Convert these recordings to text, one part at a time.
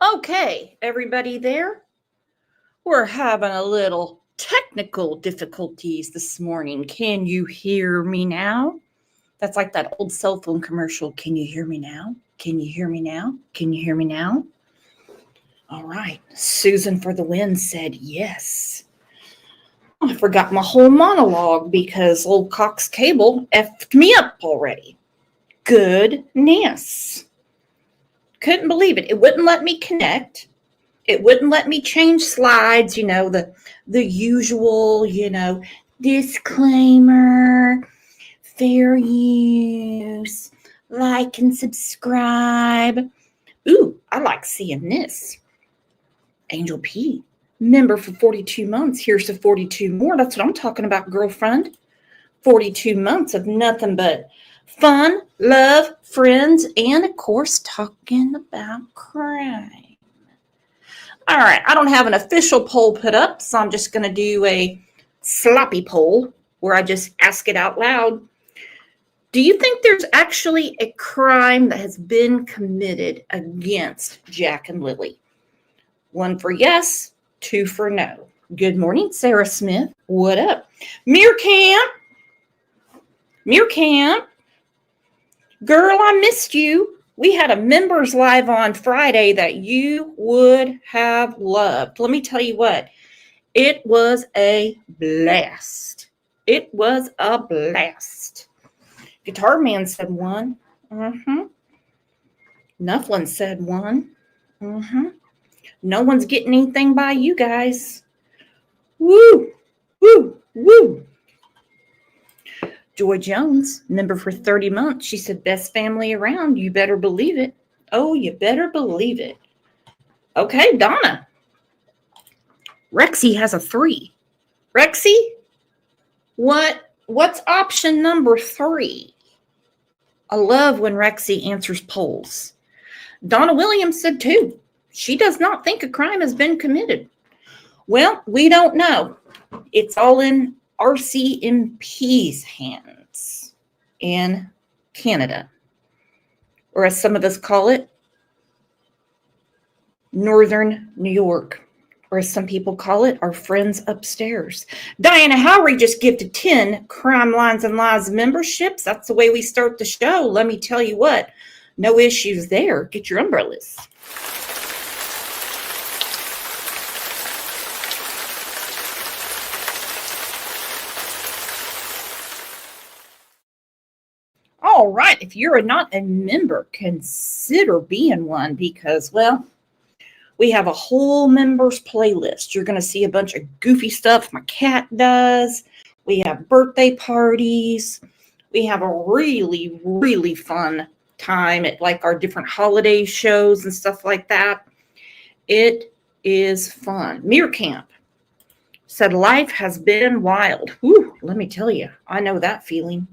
Okay, everybody there? We're having a little technical difficulties this morning. Can you hear me now? That's like that old cell phone commercial. Can you hear me now? Can you hear me now? Can you hear me now? All right. Susan for the win said yes. I forgot my whole monologue because old Cox Cable effed me up already. Goodness. Couldn't believe it. It wouldn't let me connect. It wouldn't let me change slides, the usual, disclaimer, fair use, like and subscribe. Ooh, I like seeing this. Angel P, member for 42 months. Here's the 42 more. That's what I'm talking about, girlfriend. 42 months of nothing but fun, love, friends, and of course, talking about crime. All right, I don't have an official poll put up, so I'm just going to do a sloppy poll where I just ask it out loud. Do you think there's actually a crime that has been committed against Jack and Lily? 1 for yes, 2 for no. Good morning, Sarah Smith. What up? Meerkamp. Girl, I missed you. We had a members live on Friday that you would have loved. Let me tell you what, it was a blast. Guitar Man said 1. Nufflin said 1. No one's getting anything by you guys. Woo. Joy Jones, member for 30 months. She said, best family around. You better believe it. Oh, you better believe it. Okay, Donna. Rexy has a 3. Rexy, what's option number 3? I love when Rexy answers polls. Donna Williams said 2. She does not think a crime has been committed. Well, we don't know. It's all in RCMP's hands in Canada, or as some of us call it, Northern New York, or as some people call it, our friends upstairs. Diana Howery just gifted 10 Crime Lines and Lies memberships. That's the way we start the show. Let me tell you what, no issues there. Get your umbrellas. All right, if you're not a member, consider being one because, well, we have a whole members playlist. You're going to see a bunch of goofy stuff my cat does. We have birthday parties. We have a really, really fun time at like our different holiday shows and stuff like that. It is fun. Meerkamp said life has been wild. Whew, let me tell you, I know that feeling.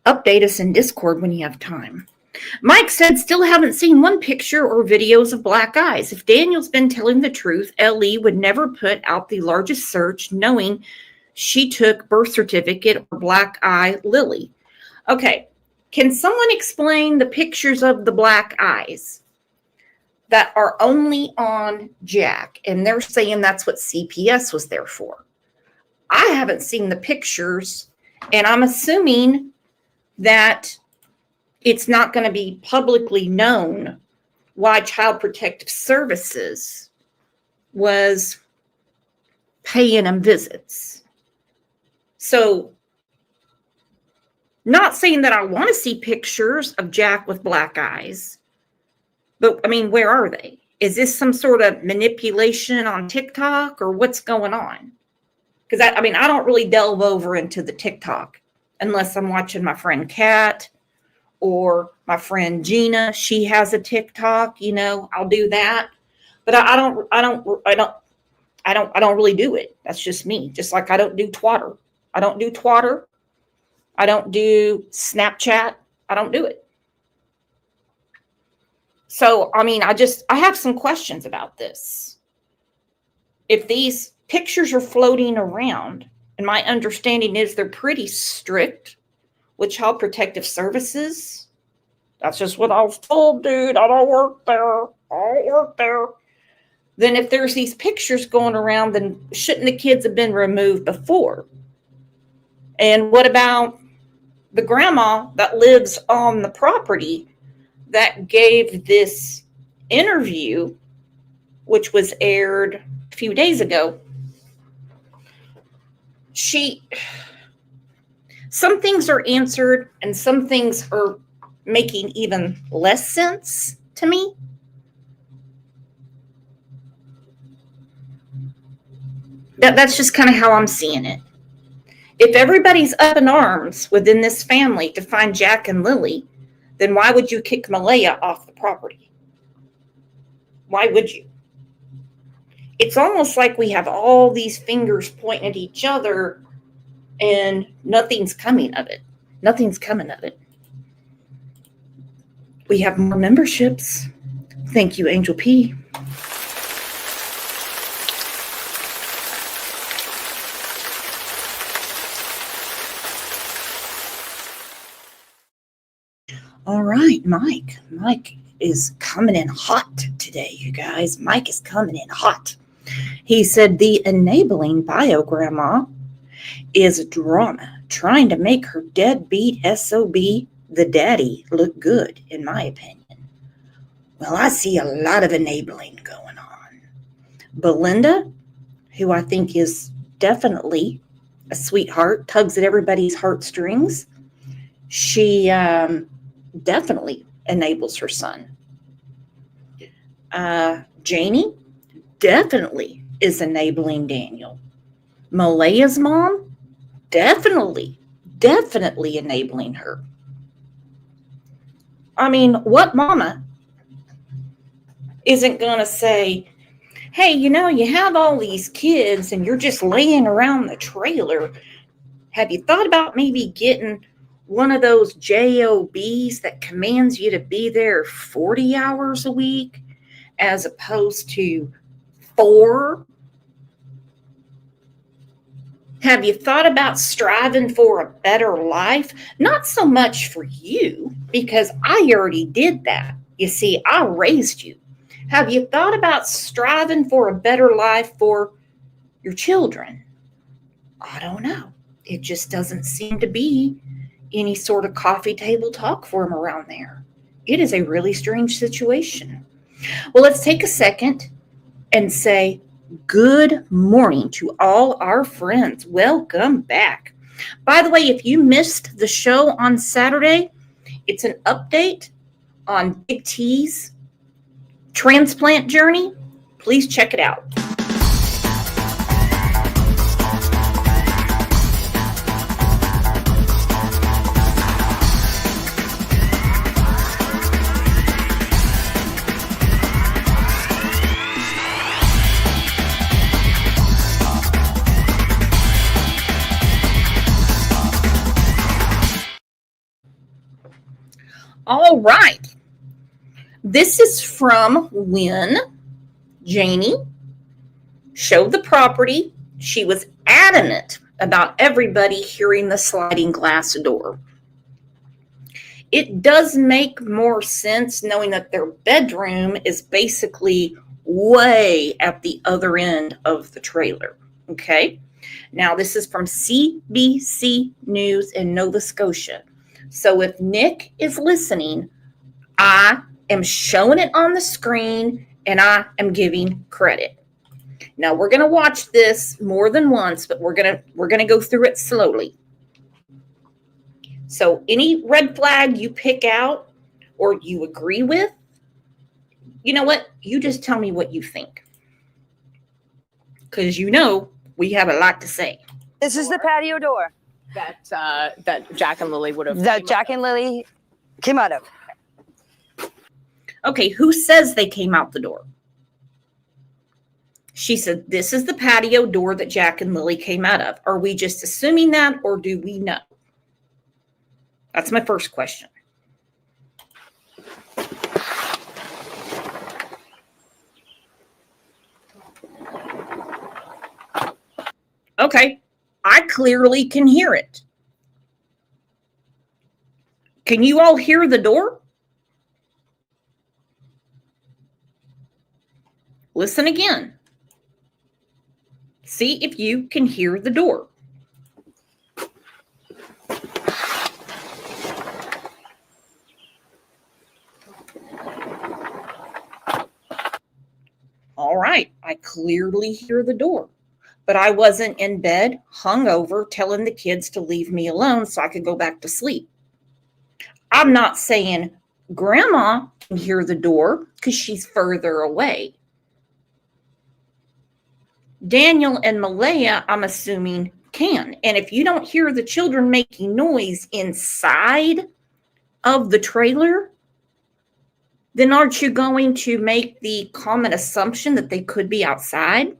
Update us in Discord when you have time. Mike said, still haven't seen one picture or videos of black eyes. If Daniel's been telling the truth, LE would never put out the largest search knowing she took birth certificate or black eye Lily. Okay, can someone explain the pictures of the black eyes that are only on Jack? And they're saying that's what CPS was there for. I haven't seen the pictures, and I'm assuming that it's not going to be publicly known why Child Protective Services was paying them visits. So, not saying that I want to see pictures of Jack with black eyes, but I mean, where are they? Is this some sort of manipulation on TikTok or what's going on? Because I don't really delve over into the TikTok unless I'm watching my friend Kat or my friend Gina. She has a TikTok, I'll do that. But I don't really do it. That's just me. Just like I don't do Twitter. I don't do Snapchat. I don't do it. So, I have some questions about this. If these pictures are floating around, and my understanding is they're pretty strict with Child Protective Services, That's just what I was told, dude. I don't work there. I don't work there. Then if there's these pictures going around, then shouldn't the kids have been removed before? And what about the grandma that lives on the property that gave this interview, which was aired a few days ago? Some things are answered and some things are making even less sense to me. That's just kind of how I'm seeing it. If everybody's up in arms within this family to find Jack and Lily, then why would you kick Malaya off the property? Why would you? It's almost like we have all these fingers pointing at each other and nothing's coming of it. Nothing's coming of it. We have more memberships. Thank you, Angel P. All right, Mike. Mike is coming in hot today, you guys. Mike is coming in hot. He said the enabling bio grandma is drama, trying to make her deadbeat SOB, the daddy, look good, in my opinion. Well, I see a lot of enabling going on. Belinda, who I think is definitely a sweetheart, tugs at everybody's heartstrings. She definitely enables her son. Janie definitely is enabling Daniel. Malaya's mom, definitely enabling her. I mean, what mama isn't going to say, hey, you have all these kids and you're just laying around the trailer. Have you thought about maybe getting one of those JOBs that commands you to be there 40 hours a week as opposed to 4? Have you thought about striving for a better life? Not so much for you, because I already did that. You see, I raised you. Have you thought about striving for a better life for your children? I don't know. It just doesn't seem to be any sort of coffee table talk for them around there. It is a really strange situation. Well, let's take a second and say good morning to all our friends. Welcome back. By the way, if you missed the show on Saturday, it's an update on Big T's transplant journey. Please check it out. All right. This is from when Janie showed the property. She was adamant about everybody hearing the sliding glass door. It does make more sense knowing that their bedroom is basically way at the other end of the trailer. Okay. Now, this is from CBC News in Nova Scotia. So if Nick is listening, I am showing it on the screen and I am giving credit. Now we're going to watch this more than once, but we're going to go through it slowly. So any red flag you pick out or you agree with, you know what? You just tell me what you think. Because we have a lot to say. This is the patio door that Jack and Lily would have. that Jack and Lily came out of. Okay, who says they came out the door? She said, this is the patio door that Jack and Lily came out of. Are we just assuming that, or do we know? That's my first question. Okay, I clearly can hear it. Can you all hear the door? Listen again. See if you can hear the door. All right, I clearly hear the door, but I wasn't in bed, hungover, telling the kids to leave me alone so I could go back to sleep. I'm not saying Grandma can hear the door because she's further away. Daniel and Malaya, I'm assuming, can. And if you don't hear the children making noise inside of the trailer, then aren't you going to make the common assumption that they could be outside?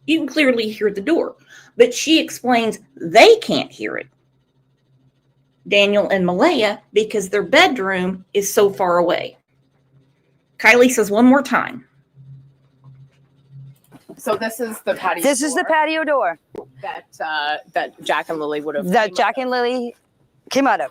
You can clearly hear the door, but she explains they can't hear it, Daniel and Malaya, because their bedroom is so far away. Kylie says one more time. So this is the patio. This is the patio door that Jack and Lily would have. that Jack and Lily came out of.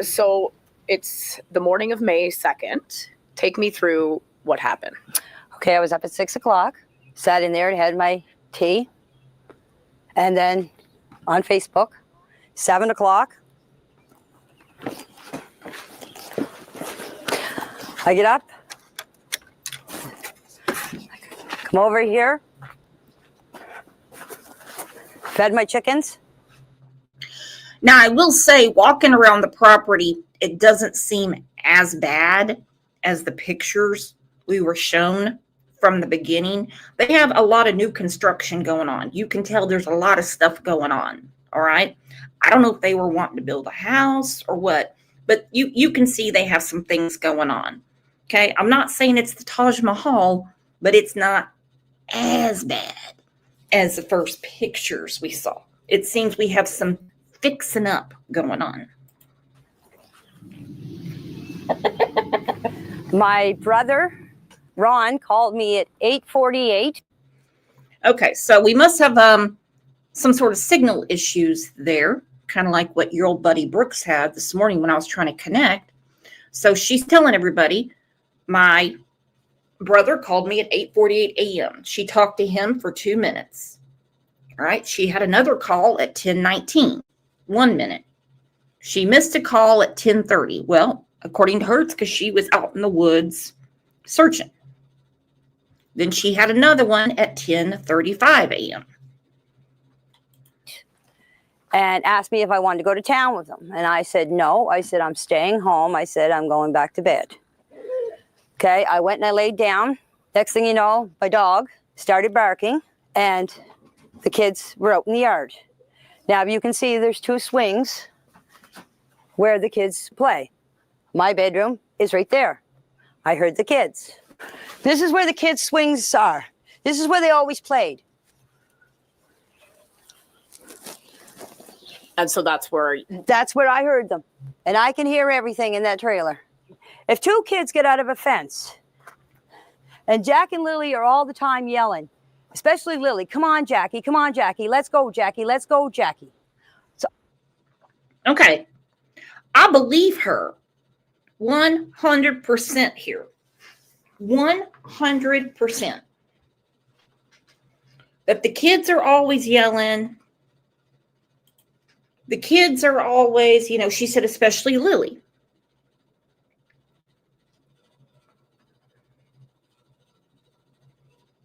So it's the morning of May 2nd. Take me through what happened. Okay, I was up at 6 o'clock, sat in there and had my tea. And then on Facebook, 7 o'clock, I get up, come over here, fed my chickens. Now, I will say, walking around the property, it doesn't seem as bad as the pictures we were shown from the beginning. They have a lot of new construction going on. You can tell there's a lot of stuff going on, all right? I don't know if they were wanting to build a house or what, but you can see they have some things going on, okay? I'm not saying it's the Taj Mahal, but it's not as bad as the first pictures we saw. It seems we have some fixing up going on. My brother, Ron, called me at 8:48. Okay, so we must have some sort of signal issues there, kind of like what your old buddy Brooks had this morning when I was trying to connect. So she's telling everybody, my brother called me at 8:48 a.m. She talked to him for 2 minutes. All right, she had another call at 10:19. 1 minute. She missed a call at 10:30. Well, according to her, it's because she was out in the woods searching. Then she had another one at 10:35 a.m. and asked me if I wanted to go to town with them. And I said, no. I said, I'm staying home. I said, I'm going back to bed. Okay, I went and I laid down. Next thing you know, my dog started barking and the kids were out in the yard. Now, you can see there's 2 swings where the kids play. My bedroom is right there. I heard the kids. This is where the kids' swings are. This is where they always played. And so that's where I heard them. And I can hear everything in that trailer. If 2 kids get out of a fence, and Jack and Lily are all the time yelling, especially Lily, come on, Jackie, let's go, Jackie, let's go, Jackie. So, Okay, I believe her 100% here. 100%. That the kids are always yelling. The kids are always, she said, especially Lily.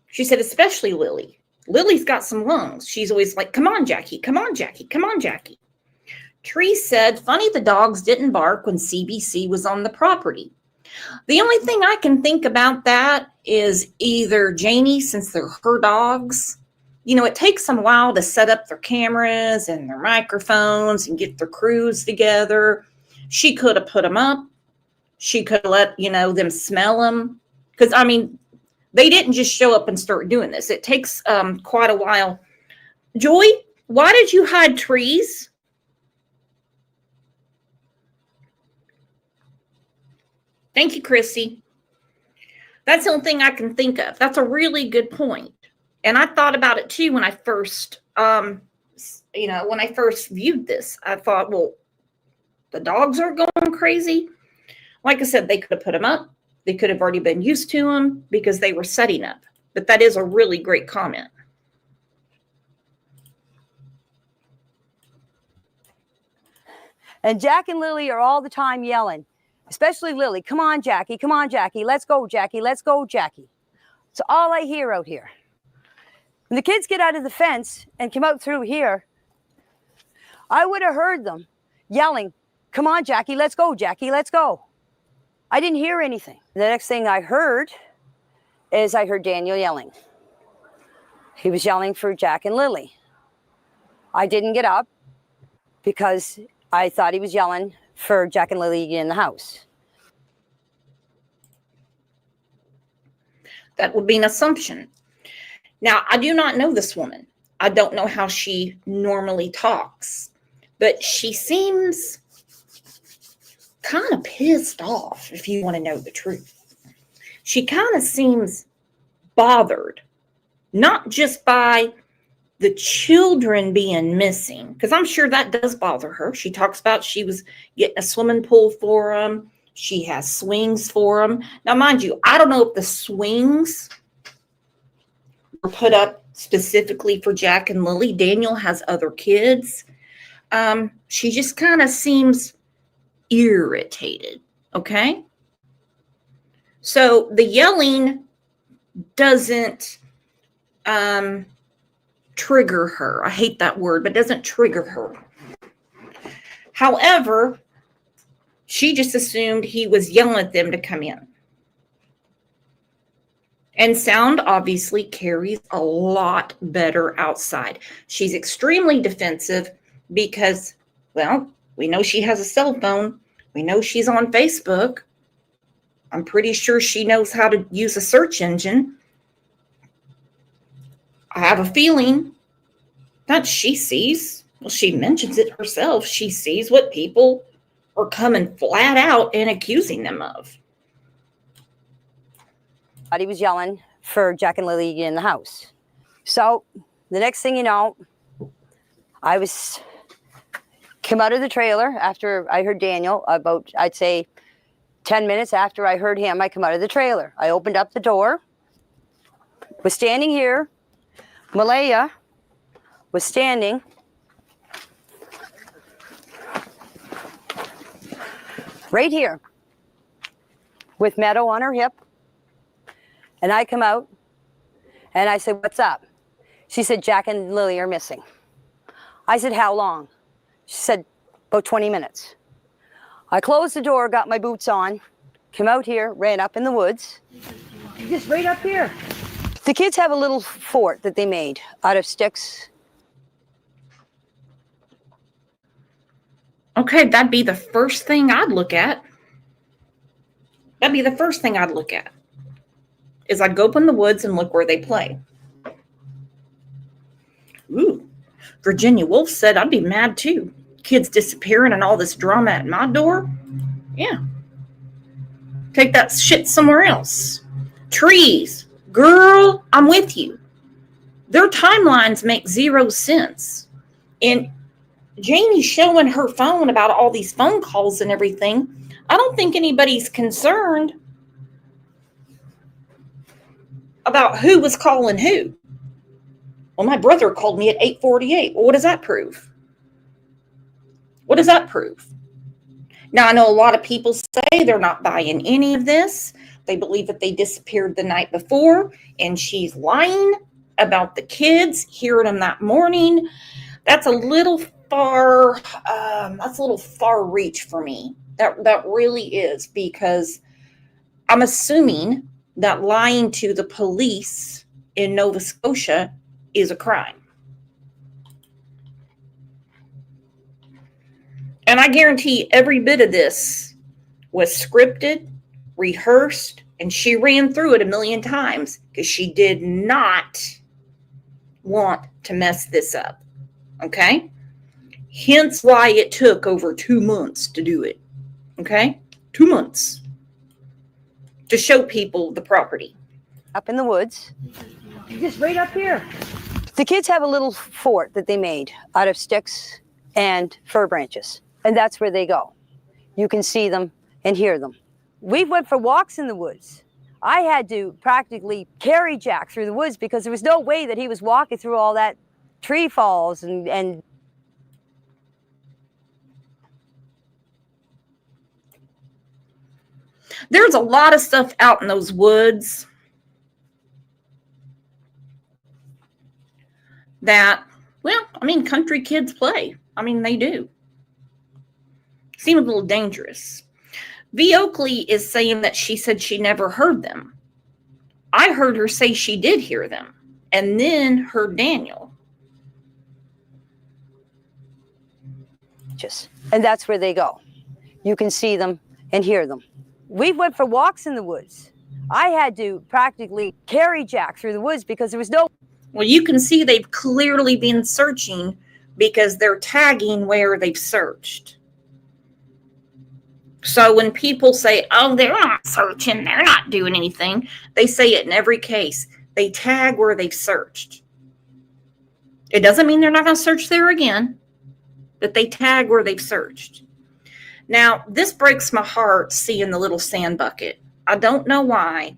She said, especially Lily. Lily's got some lungs. She's always like, come on, Jackie, come on, Jackie, come on, Jackie. Tree said, funny the dogs didn't bark when CBC was on the property. The only thing I can think about that is either Janie, since they're her dogs, it takes them a while to set up their cameras and their microphones and get their crews together. She could have put them up. She could have let, them smell them. Because, they didn't just show up and start doing this. It takes quite a while. Joy, why did you hide trees? Thank you, Chrissy. That's the only thing I can think of. That's a really good point. And I thought about it too when I first when I first viewed this, I thought, well, the dogs are going crazy. Like I said, they could have put them up. They could have already been used to them because they were setting up. But that is a really great comment. And Jack and Lily are all the time yelling, especially Lily. Come on, Jackie. Come on, Jackie. Let's go, Jackie. Let's go, Jackie. It's all I hear out here. When the kids get out of the fence and come out through here, I would have heard them yelling, come on, Jackie. Let's go, Jackie. Let's go. I didn't hear anything. The next thing I heard is I heard Daniel yelling. He was yelling for Jack and Lily. I didn't get up because I thought he was yelling for Jack and Lily in the house. That would be an assumption. Now, I do not know this woman. I don't know how she normally talks, but she seems kind of pissed off, if you want to know the truth. She kind of seems bothered, not just by the children being missing, because I'm sure that does bother her. She talks about she was getting a swimming pool for them. She has swings for them. Now, mind you, I don't know if the swings were put up specifically for Jack and Lily. Daniel has other kids. She just kind of seems irritated, okay? So the yelling doesn't trigger her. I hate that word, but doesn't trigger her. However, she just assumed he was yelling at them to come in. And sound obviously carries a lot better outside. She's extremely defensive because, well, we know she has a cell phone. We know she's on Facebook. I'm pretty sure she knows how to use a search engine. I have a feeling that she sees, well, she mentions it herself, she sees what people are coming flat out and accusing them of. He was yelling for Jack and Lily in the house. So the next thing you know, I came out of the trailer after I heard Daniel, about, I'd say 10 minutes after I heard him, I come out of the trailer. I opened up the door, was standing here. Malaya was standing right here with Meadow on her hip. And I come out and I said, what's up? She said, Jack and Lily are missing. I said, how long? She said, about 20 minutes. I closed the door, got my boots on, came out here, ran up in the woods. Just right up here. The kids have a little fort that they made out of sticks. Okay, that'd be the first thing I'd look at. That'd be the first thing I'd look at. Is I'd go up in the woods and look where they play. Ooh, Virginia Woolf said I'd be mad too. Kids disappearing and all this drama at my door. Yeah. Take that shit somewhere else. Trees. Girl, I'm with you. Their timelines make zero sense. And Janie's showing her phone about all these phone calls and everything. I don't think anybody's concerned about who was calling who. Well, my brother called me at 8:48. Well, what does that prove? What does that prove? Now, I know a lot of people say they're not buying any of this. They believe that they disappeared the night before, and she's lying about the kids, hearing them that morning. That's a little far. That's a little far reach for me. That really is, because I'm assuming that lying to the police in Nova Scotia is a crime. And I guarantee every bit of this was scripted, rehearsed, and she ran through it a million times because she did not want to mess this up. Okay? Hence why it took over 2 months to do it. Okay? 2 months. To show people the property. Up in the woods. Just right up here. The kids have a little fort that they made out of sticks and fir branches, and that's where they go. You can see them and hear them. We went for walks in the woods. I had to practically carry Jack through the woods because there was no way that he was walking through all that tree falls and There's a lot of stuff out in those woods that, well, I mean, country kids play. I mean, they do. Seem a little dangerous. V. Oakley is saying that she said she never heard them. I heard her say she did hear them, and then heard Daniel. and that's where they go. You can see them and hear them. We went for walks in the woods. I had to practically carry Jack through the woods because there was no... Well, you can see they've clearly been searching because they're tagging where they've searched. So when people say, oh, they're not searching, they're not doing anything, they say it in every case. They tag where they've searched. It doesn't mean they're not going to search there again, but they tag where they've searched. Now, this breaks my heart seeing the little sand bucket. I don't know why,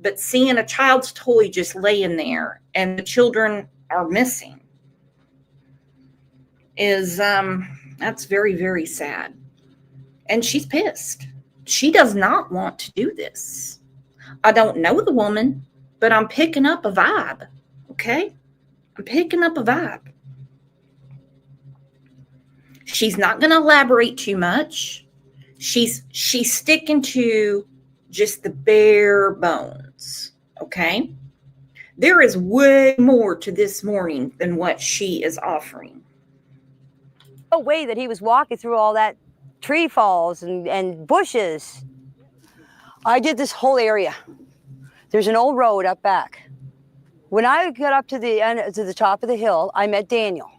but seeing a child's toy just laying there and the children are missing is, that's very, very sad. And she's pissed. She does not want to do this. I don't know the woman, but I'm picking up a vibe, okay? I'm picking up a vibe. She's not going to elaborate too much. She's sticking to just the bare bones, okay? There is way more to this morning than what she is offering. No way that he was walking through all that tree falls and bushes. I did this whole area. There's an old road up back. When I got up to the end, to the top of the hill, I met Daniel.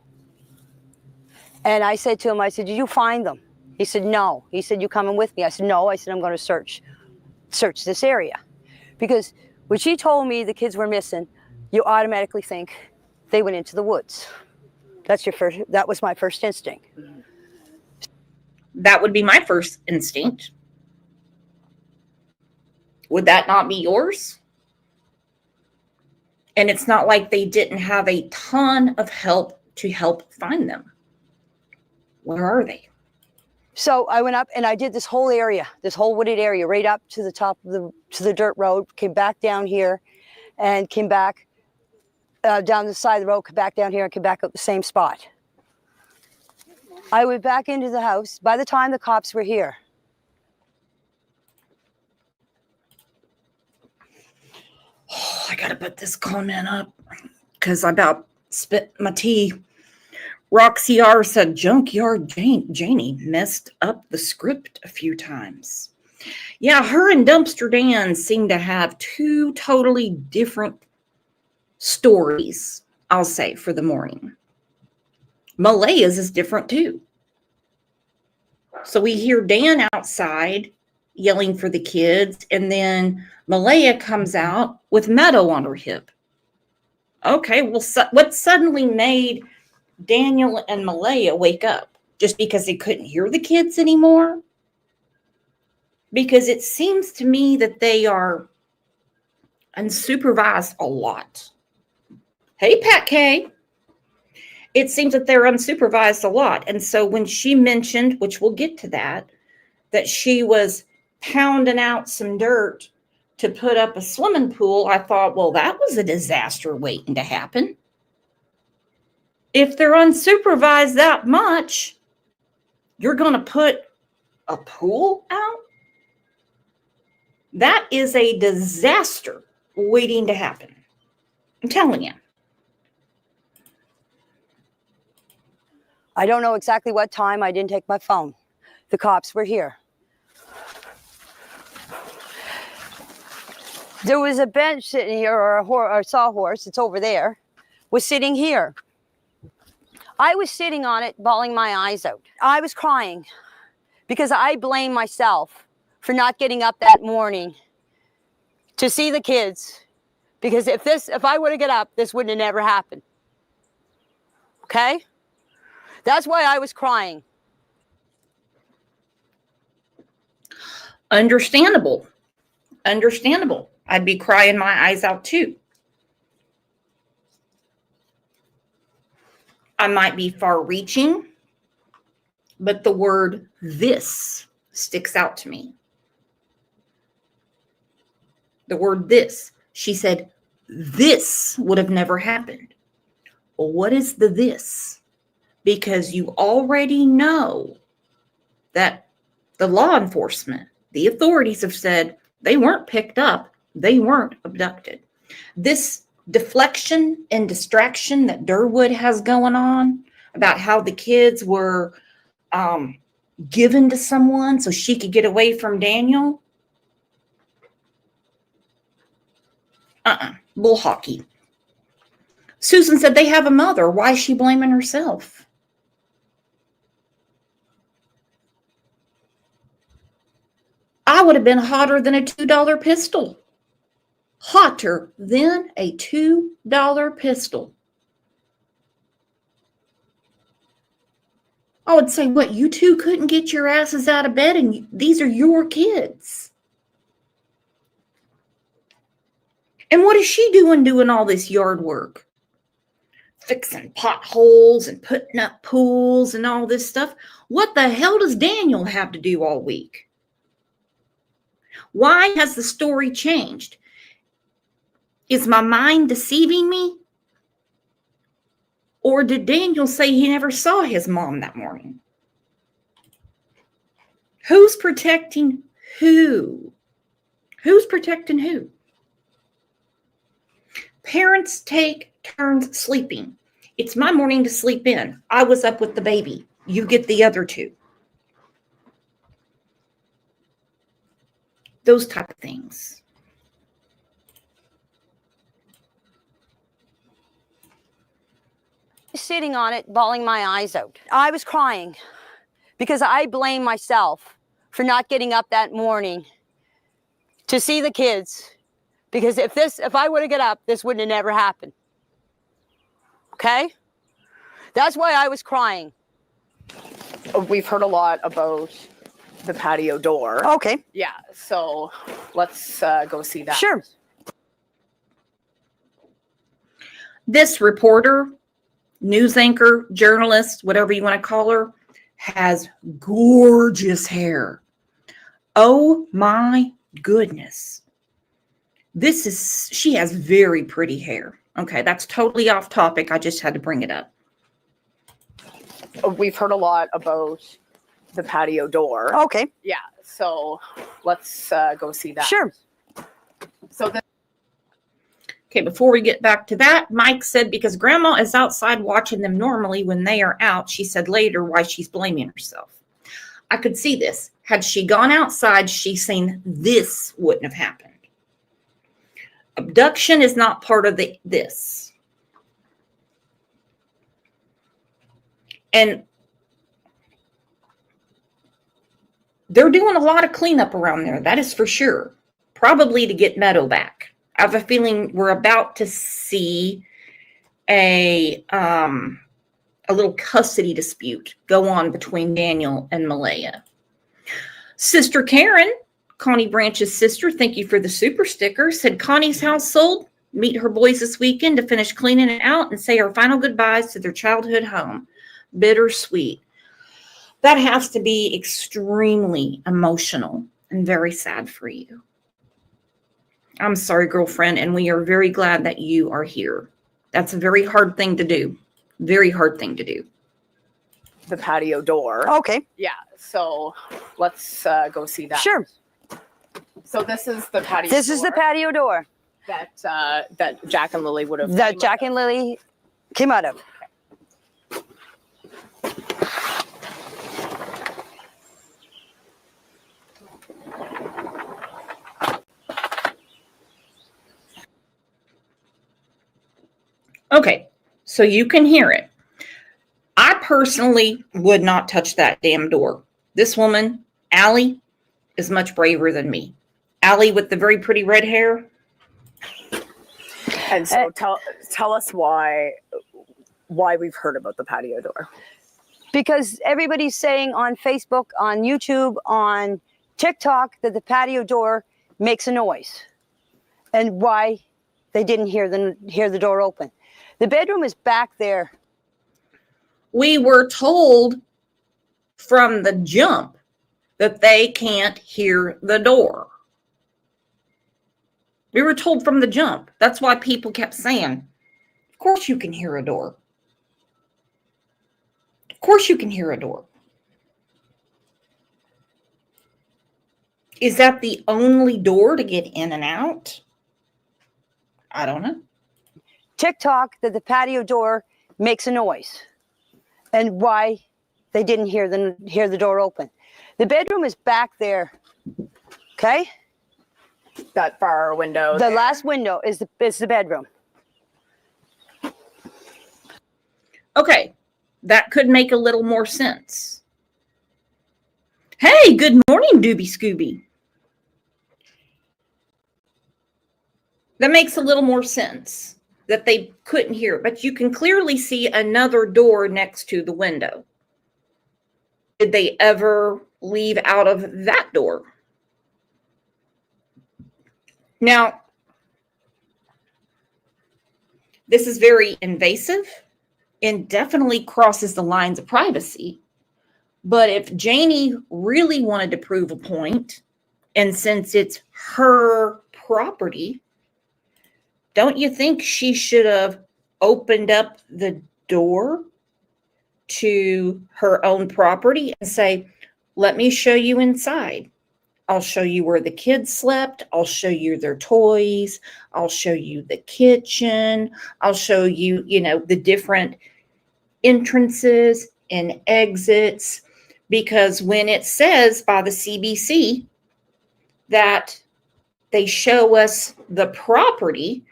And I said to him, I said, did you find them? He said, no. He said, you coming with me? I said, no. I said, I'm going to search this area. Because when she told me the kids were missing, you automatically think they went into the woods. That was my first instinct. That would be my first instinct. Would that not be yours? And it's not like they didn't have a ton of help to help find them. Where are they? So I went up and I did this whole area, this whole wooded area, right up to the top of the dirt road, came back down here and came back down the side of the road, came back down here and came back up the same spot. I went back into the house. By the time the cops were here, I gotta put this comment up because I about spit my tea. Roxy R said Junkyard Janie messed up the script a few times. Yeah, her and Dumpster Dan seem to have two totally different stories, I'll say, for the morning. Malaya's is different too. So we hear Dan outside yelling for the kids, and then Malaya comes out with Meadow on her hip. Okay, well, what suddenly made Daniel and Malaya wake up? Just because they couldn't hear the kids anymore? Because it seems to me that they are unsupervised a lot. Hey, Pat K. It seems that they're unsupervised a lot. And so when she mentioned, which we'll get to that she was pounding out some dirt to put up a swimming pool, I thought, well, that was a disaster waiting to happen. If they're unsupervised that much, you're going to put a pool out? That is a disaster waiting to happen. I'm telling you. I don't know exactly what time. I didn't take my phone. The cops were here. There was a bench sitting here, or a sawhorse, it's over there, was sitting here. I was sitting on it, bawling my eyes out. I was crying because I blame myself for not getting up that morning to see the kids. Because if I would have got up, this wouldn't have never happened. Okay? That's why I was crying. Understandable. Understandable. I'd be crying my eyes out too. I might be far reaching, but the word this sticks out to me. The word this. She said, this would have never happened. Well, what is the this? Because you already know that the law enforcement, the authorities have said they weren't picked up, they weren't abducted. This deflection and distraction that Durwood has going on about how the kids were given to someone so she could get away from Daniel. Bull hockey. Susan said they have a mother. Why is she blaming herself? I would have been hotter than a $2 pistol. Hotter than a $2 pistol. I would say, what, you two couldn't get your asses out of bed and these are your kids. And what is she doing all this yard work? Fixing potholes and putting up pools and all this stuff. What the hell does Daniel have to do all week? Why has the story changed? Is my mind deceiving me? Or did Daniel say he never saw his mom that morning? Who's protecting who? Who's protecting who? Parents take turns sleeping. It's my morning to sleep in. I was up with the baby. You get the other two. Those type of things. Sitting on it, bawling my eyes out. I was crying because I blame myself for not getting up that morning to see the kids. Because if I would have got up, this wouldn't have never happened. Okay? That's why I was crying. We've heard a lot about the patio door. Okay. Yeah, so let's go see that. Sure. This reporter, news anchor, journalist, whatever you want to call her, has gorgeous hair. Oh my goodness. She has very pretty hair. Okay, that's totally off topic. I just had to bring it up. We've heard a lot about the patio door. Okay. Yeah, so let's go see that. Sure. So Okay, before we get back to that, Mike said because Grandma is outside watching them normally when they are out, she said later why she's blaming herself. I could see this. Had she gone outside, she's seen this wouldn't have happened. Abduction is not part of this. And they're doing a lot of cleanup around there, that is for sure. Probably to get Meadow back. I have a feeling we're about to see a little custody dispute go on between Daniel and Malaya. Sister Karen, Connie Branch's sister, thank you for the super sticker, said Connie's house sold. Meet her boys this weekend to finish cleaning it out and say our final goodbyes to their childhood home. Bittersweet. That has to be extremely emotional and very sad for you. I'm sorry, girlfriend, and we are very glad that you are here. That's a very hard thing to do. Very hard thing to do. the patio door. Okay. Yeah, so let's go see that. Sure. So this is the patio. This is the patio door that Jack and Lily would have. that Jack and Lily came out of. Okay, so you can hear it. I personally would not touch that damn door. This woman, Allie, is much braver than me. Allie with the very pretty red hair. And so tell us why why we've heard about the patio door. Because everybody's saying on Facebook, on YouTube, on TikTok that the patio door makes a noise, and why they didn't hear the door open. The bedroom is back there. We were told from the jump that they can't hear the door. We were told from the jump. That's why people kept saying, of course you can hear a door. Of course you can hear a door. Is that the only door to get in and out? I don't know. TikTok that the patio door makes a noise, and why they didn't hear the door open. The bedroom is back there. Okay? That far window. The last window is the bedroom. Okay, that could make a little more sense. Hey, good morning, Doobie Scooby. That makes a little more sense that they couldn't hear it, but you can clearly see another door next to the window. Did they ever leave out of that door? Now, this is very invasive and definitely crosses the lines of privacy. But if Janie really wanted to prove a point, and since it's her property, don't you think she should have opened up the door to her own property and say, let me show you inside. I'll show you where the kids slept. I'll show you their toys. I'll show you the kitchen. I'll show you, the different entrances and exits. Because when it says by the CBC that they show us the property,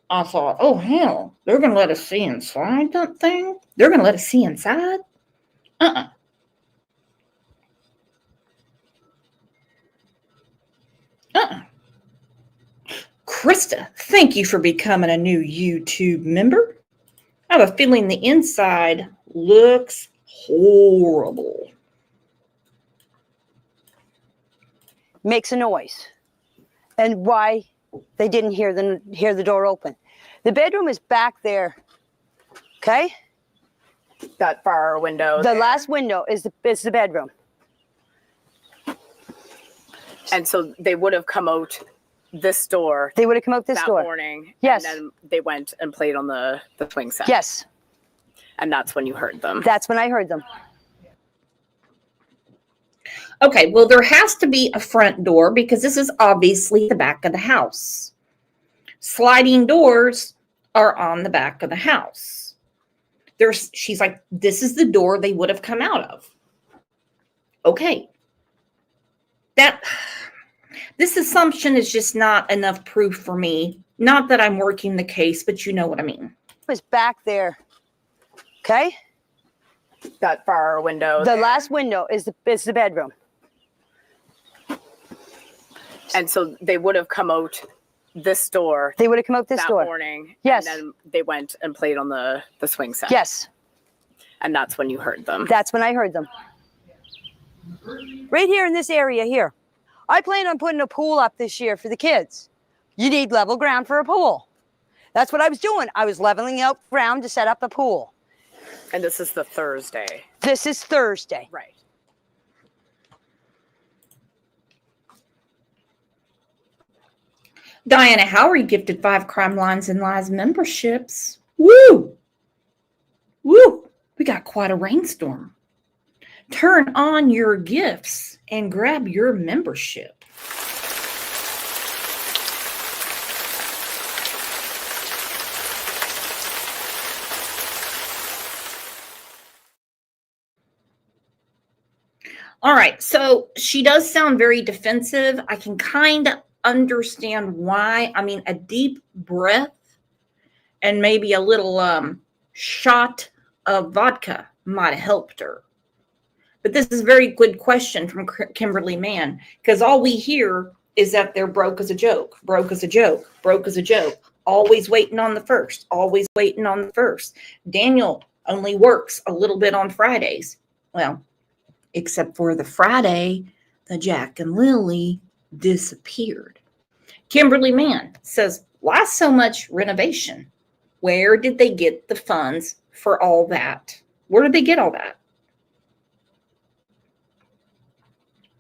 I thought, oh, hell, they're going to let us see inside that thing? They're going to let us see inside? Uh-uh. Krista, thank you for becoming a new YouTube member. I have a feeling the inside looks horrible. Makes a noise, and why they didn't hear the door open. The bedroom is back there. Okay? That far window. The last window is the bedroom. And so they would have come out this door. They would have come out this that door. morning. Yes. And then they went and played on the swing set. Yes. And that's when you heard them. That's when I heard them. Okay, well, there has to be a front door because this is obviously the back of the house. Sliding doors are on the back of the house. She's like, this is the door they would have come out of. Okay. This assumption is just not enough proof for me. Not that I'm working the case, but you know what I mean. It was back there. Okay? That far window. The last window is the bedroom. And so they would have come out this door. They would have come out this that door. morning. Yes. And then they went and played on the swing set. Yes. And that's when you heard them. That's when I heard them. Right here in this area here. I plan on putting a pool up this year for the kids. You need level ground for a pool. That's what I was doing. I was leveling out ground to set up a pool. And this is the Thursday. This is Thursday. Right. Diana Howery gifted 5 Crime Lines and Lies memberships. Woo! Woo! We got quite a rainstorm. Turn on your gifts and grab your membership. All right, so she does sound very defensive. I can kind of understand why. I mean, a deep breath and maybe a little shot of vodka might have helped her. But this is a very good question from Kimberly Mann, because all we hear is that they're broke as a joke, broke as a joke, broke as a joke Always waiting on the first. Always waiting on the first. Daniel only works a little bit on Fridays. Well, except for the Friday, the Jack and Lily disappeared. Kimberly Mann says, why so much renovation? Where did they get the funds for all that? Where did they get all that?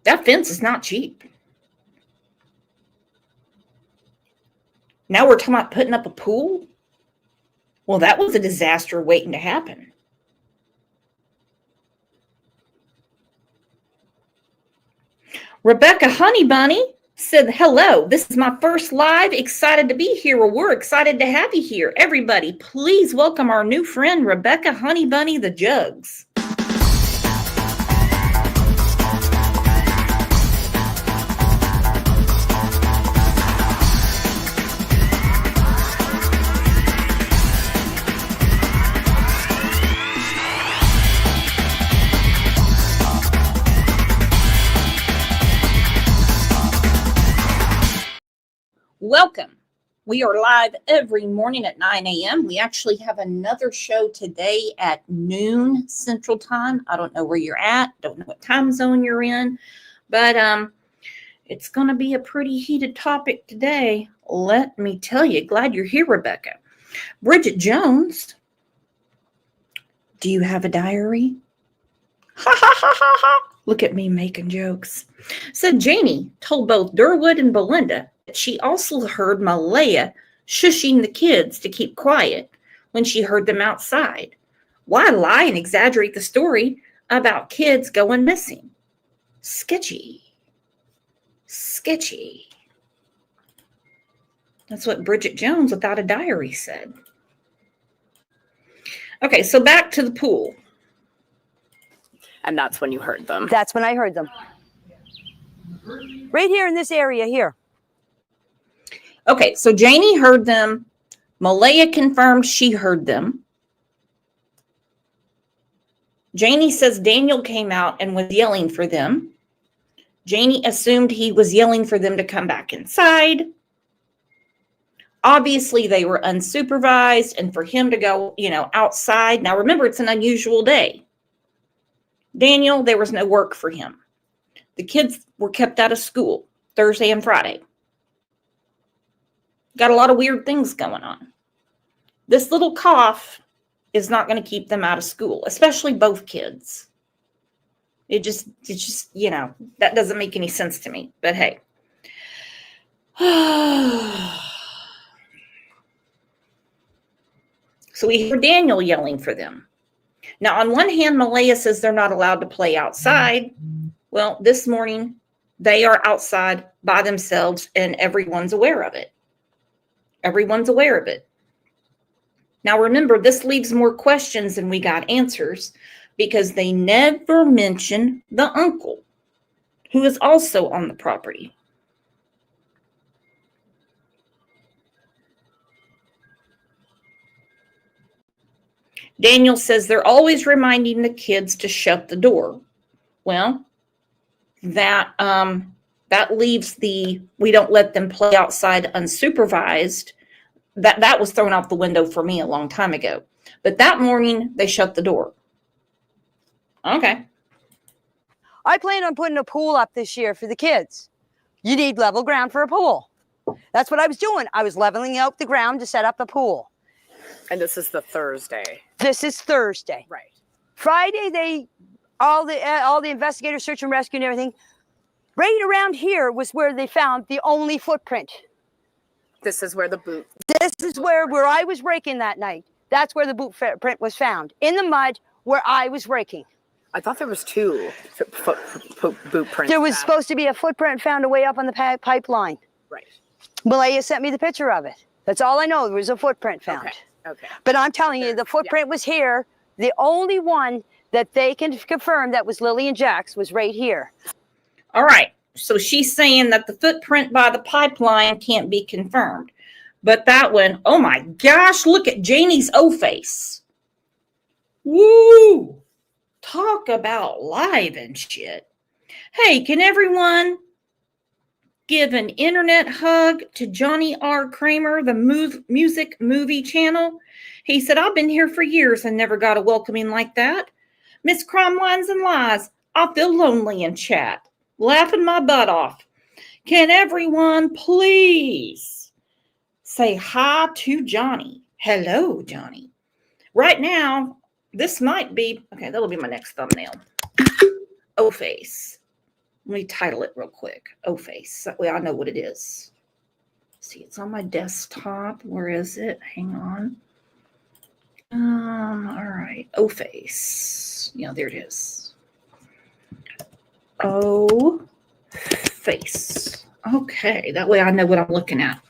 That fence is not cheap. Now we're talking about putting up a pool? Well, that was a disaster waiting to happen. Rebecca Honeybunny said, hello, this is my first live. Excited to be here. Well, we're excited to have you here. Everybody, please welcome our new friend, Rebecca Honeybunny the Jugs. Welcome. We are live every morning at 9 a.m. We actually have another show today at noon Central Time. I don't know where you're at. Don't know what time zone you're in. But it's going to be a pretty heated topic today. Let me tell you. Glad you're here, Rebecca. Bridget Jones. Do you have a diary? Ha ha ha ha ha. Look at me making jokes. Said Janie told both Durwood and Belinda that she also heard Malaya shushing the kids to keep quiet when she heard them outside. Why lie and exaggerate the story about kids going missing? Sketchy. Sketchy. That's what Bridget Jones without a diary said. Okay, so back to the pool. And that's when you heard them. That's when I heard them. Right here in this area here. Okay, so Janie heard them. Malaya confirmed she heard them. Janie says Daniel came out and was yelling for them. Janie assumed he was yelling for them to come back inside. Obviously, they were unsupervised, and for him to go, outside. Now, remember, it's an unusual day. Daniel, there was no work for him. The kids were kept out of school Thursday and Friday. Got a lot of weird things going on. This little cough is not going to keep them out of school, especially both kids. It just, that doesn't make any sense to me. But hey. So we hear Daniel yelling for them. Now, on one hand, Malaya says they're not allowed to play outside. Well, this morning, they are outside by themselves, and everyone's aware of it. Everyone's aware of it. Now, remember, this leaves more questions than we got answers because they never mention the uncle, who is also on the property. Daniel says they're always reminding the kids to shut the door. Well, that leaves we don't let them play outside unsupervised. That was thrown out the window for me a long time ago. But that morning, they shut the door. Okay. I plan on putting a pool up this year for the kids. You need level ground for a pool. That's what I was doing. I was leveling out the ground to set up a pool. And this is the Thursday. This is Thursday. Right. Friday, all the investigators, search and rescue and everything, right around here was where they found the only footprint. This is where the boot. This is where I was raking that night. That's where the boot print was found. In the mud where I was raking. I thought there was two boot prints. There was supposed to be a footprint found away up on the pipeline. Right. Malaya sent me the picture of it. That's all I know. There was a footprint found. Okay. But I'm telling you, the footprint was here. The only one that they can confirm that was Lily and Jack's was right here. All right. So she's saying that the footprint by the pipeline can't be confirmed. But that one, oh my gosh, look at Janie's O-face. Woo! Talk about live and shit. Hey, can everyone give an internet hug to Johnny R. Kramer, the music movie channel. He said, I've been here for years and never got a welcoming like that. Miss Crime Lines and Lies, I feel lonely in chat, laughing my butt off. Can everyone please say hi to Johnny? Hello, Johnny. Right now, this might be, okay, that'll be my next thumbnail. O-Face. Let me title it real quick. O-Face. That way I know what it is. See, it's on my desktop. Where is it? Hang on. All right. O-Face. Yeah, there it is. O-Face. Okay, that way I know what I'm looking at.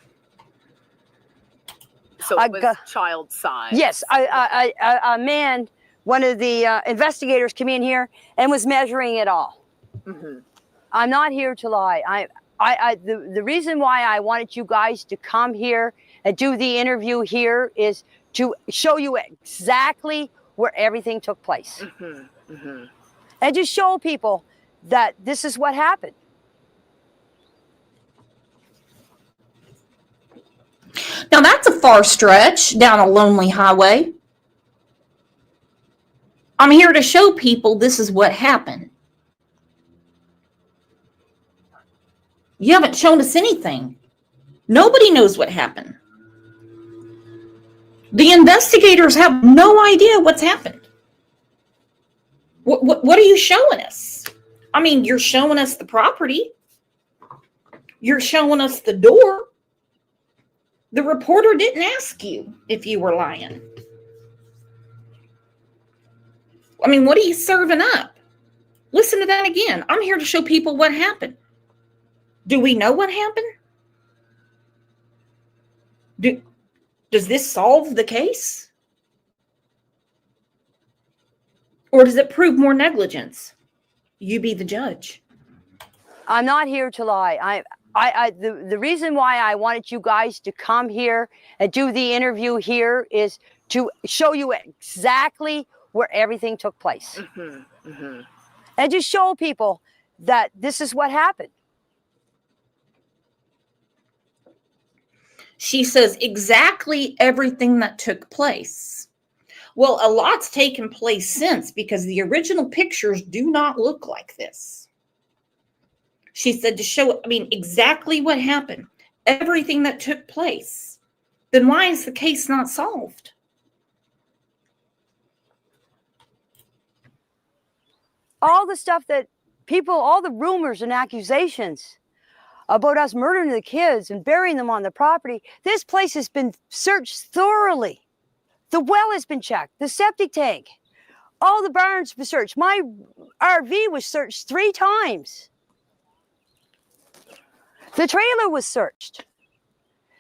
So it was child size. Yes, a man, one of the investigators came in here and was measuring it all. Mm-hmm. I'm not here to lie. The reason why I wanted you guys to come here and do the interview here is to show you exactly where everything took place. Mm-hmm. Mm-hmm. And just show people that this is what happened. Now that's a far stretch down a lonely highway. I'm here to show people this is what happened. You haven't shown us anything. Nobody knows what happened. The investigators have no idea what's happened. What are you showing us? I mean, you're showing us the property. You're showing us the door. The reporter didn't ask you if you were lying. I mean, what are you serving up? Listen to that again. I'm here to show people what happened. Do we know what happened? Does this solve the case? Or does it prove more negligence? You be the judge. I'm not here to lie. The reason why I wanted you guys to come here and do the interview here is to show you exactly where everything took place. Mm-hmm. Mm-hmm. And just show people that this is what happened. She says exactly everything that took place. Well, a lot's taken place since because the original pictures do not look like this. She said to show, exactly what happened, everything that took place. Then why is the case not solved? All the stuff that people, all the rumors and accusations about us murdering the kids and burying them on the property, this place has been searched thoroughly. The well has been checked, the septic tank, all the barns were searched. My RV was searched 3 times. The trailer was searched.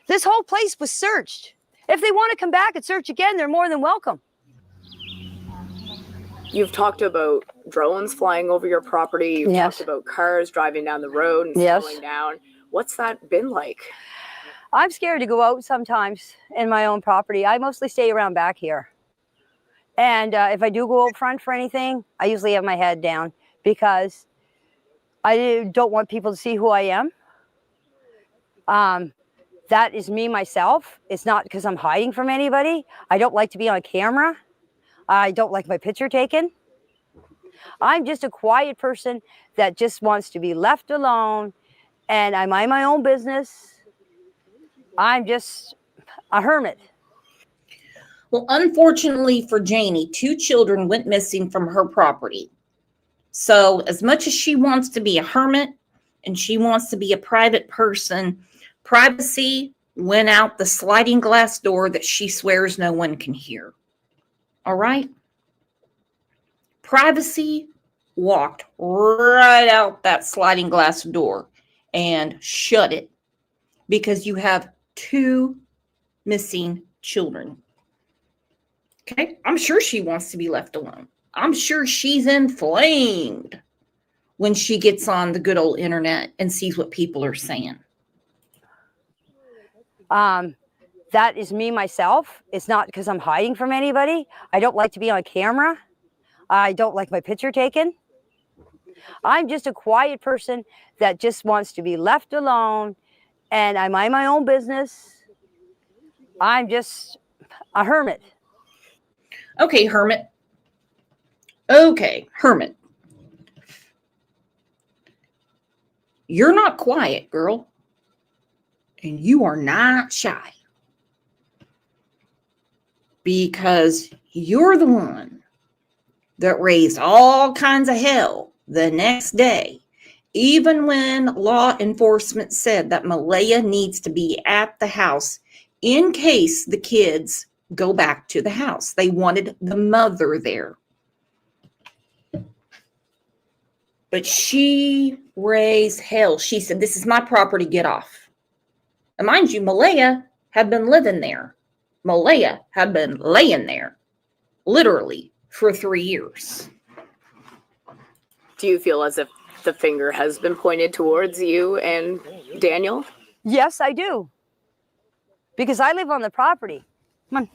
This whole place was searched. If they want to come back and search again, they're more than welcome. You've talked about drones flying over your property. You've talked about cars driving down the road and slowing down. What's that been like? I'm scared to go out sometimes in my own property. I mostly stay around back here. And if I do go out front for anything, I usually have my head down because I don't want people to see who I am. That is me myself. It's not because I'm hiding from anybody. I don't like to be on camera. I don't like my picture taken. I'm just a quiet person that just wants to be left alone, and I mind my own business. I'm just a hermit. Well, unfortunately for Janie, 2 children went missing from her property. So as much as she wants to be a hermit and she wants to be a private person, privacy went out the sliding glass door that she swears no one can hear. All right? Privacy walked right out that sliding glass door and shut it because you have 2 missing children. Okay? I'm sure she wants to be left alone. I'm sure she's inflamed when she gets on the good old internet and sees what people are saying. That is me myself. It's not because I'm hiding from anybody. I don't like to be on camera. I don't like my picture taken. I'm just a quiet person that just wants to be left alone, and I mind my own business. I'm just a hermit. Okay, hermit. Okay, hermit. You're not quiet, girl. And you are not shy. Because you're the one that raised all kinds of hell the next day, even when law enforcement said that Malaya needs to be at the house in case the kids go back to the house. They wanted the mother there. But she raised hell. She said, this is my property, get off. And mind you, Malaya had been living there. Malaya had been laying there, literally, for 3 years. Do you feel as if the finger has been pointed towards you and Daniel? Yes, I do. Because I live on the property. Come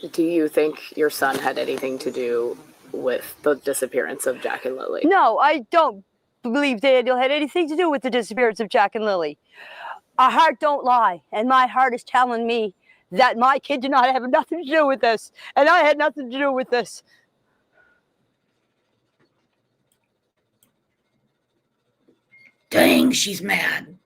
on. Do you think your son had anything to do with the disappearance of Jack and Lily? No, I don't believe Daniel had anything to do with the disappearance of Jack and Lily. Our heart don't lie, and my heart is telling me that my kid did not have nothing to do with this, and I had nothing to do with this. Dang, she's mad.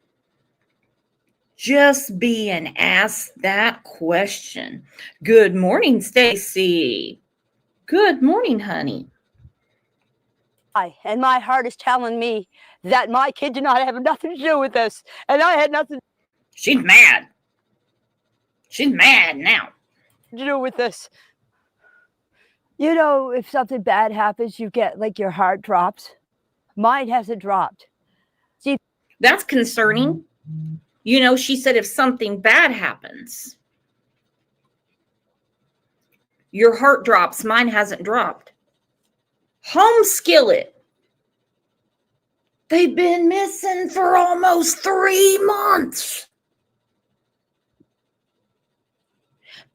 Just being asked that question. Good morning, Stacy. Good morning, honey. And my heart is telling me that my kid did not have nothing to do with this, and I had nothing. She's mad. She's mad now. To do with this. You know, if something bad happens, you get like your heart drops. Mine hasn't dropped. See, that's concerning. You know, she said if something bad happens, your heart drops. Mine hasn't dropped. Home skillet. They've been missing for almost 3 months.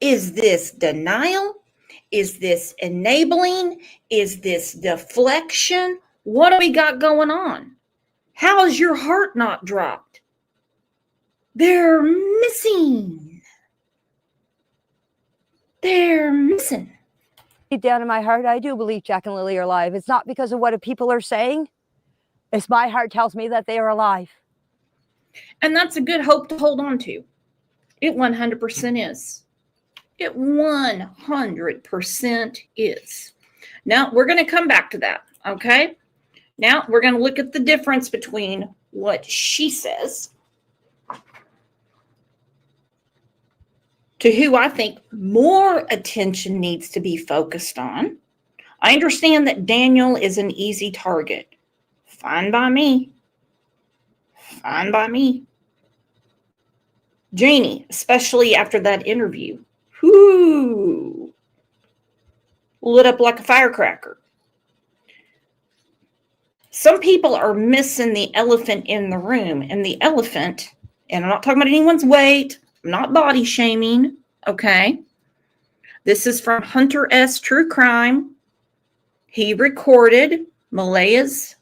Is this denial? Is this enabling? Is this deflection? What do we got going on? How has your heart not dropped? They're missing. They're missing. Deep down in my heart, I do believe Jack and Lily are alive. It's not because of what people are saying. It's my heart tells me that they are alive. And that's a good hope to hold on to. It 100% is. It 100% is. Now, we're going to come back to that, okay? Now, we're going to look at the difference between what she says to who I think more attention needs to be focused on. I understand that Daniel is an easy target. Fine by me. Fine by me. Janie, especially after that interview, whoo, lit up like a firecracker. Some people are missing the elephant in the room, and the elephant, and I'm not talking about anyone's weight, I'm not body shaming, okay? This is from Hunter S. True Crime. He recorded Malaya's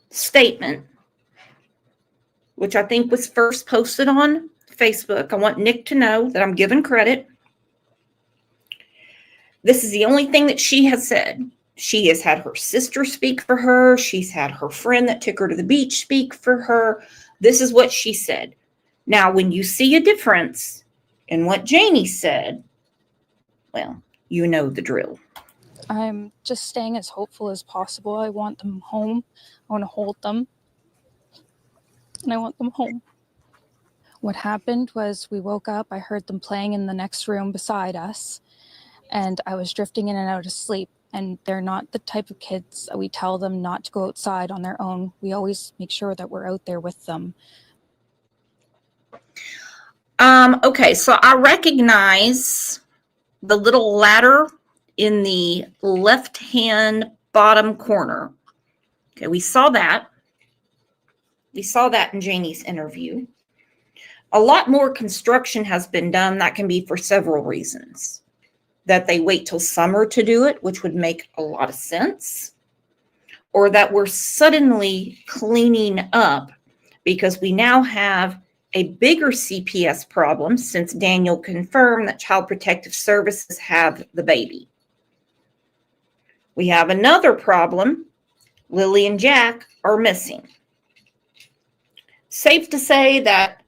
statement, which I think was first posted on Facebook. I want Nick to know that I'm giving credit. This is the only thing that she has said. She has had her sister speak for her. She's had her friend that took her to the beach speak for her. This is what she said. Now, when you see a difference in what Janie said, well, you know the drill. I'm just staying as hopeful as possible. I want them home. I want to hold them. And I want them home. What happened was we woke up. I heard them playing in the next room beside us. And I was drifting in and out of sleep. And they're not the type of kids that we tell them not to go outside on their own. We always make sure that we're out there with them. Okay, so I recognize the little ladder in the left-hand bottom corner. Okay, we saw that. We saw that in Janie's interview. A lot more construction has been done. That can be for several reasons. That they wait till summer to do it, which would make a lot of sense. or that we're suddenly cleaning up because we now have a bigger CPS problem since Daniel confirmed that Child Protective Services have the baby. We have another problem. Lily and Jack are missing. Safe to say that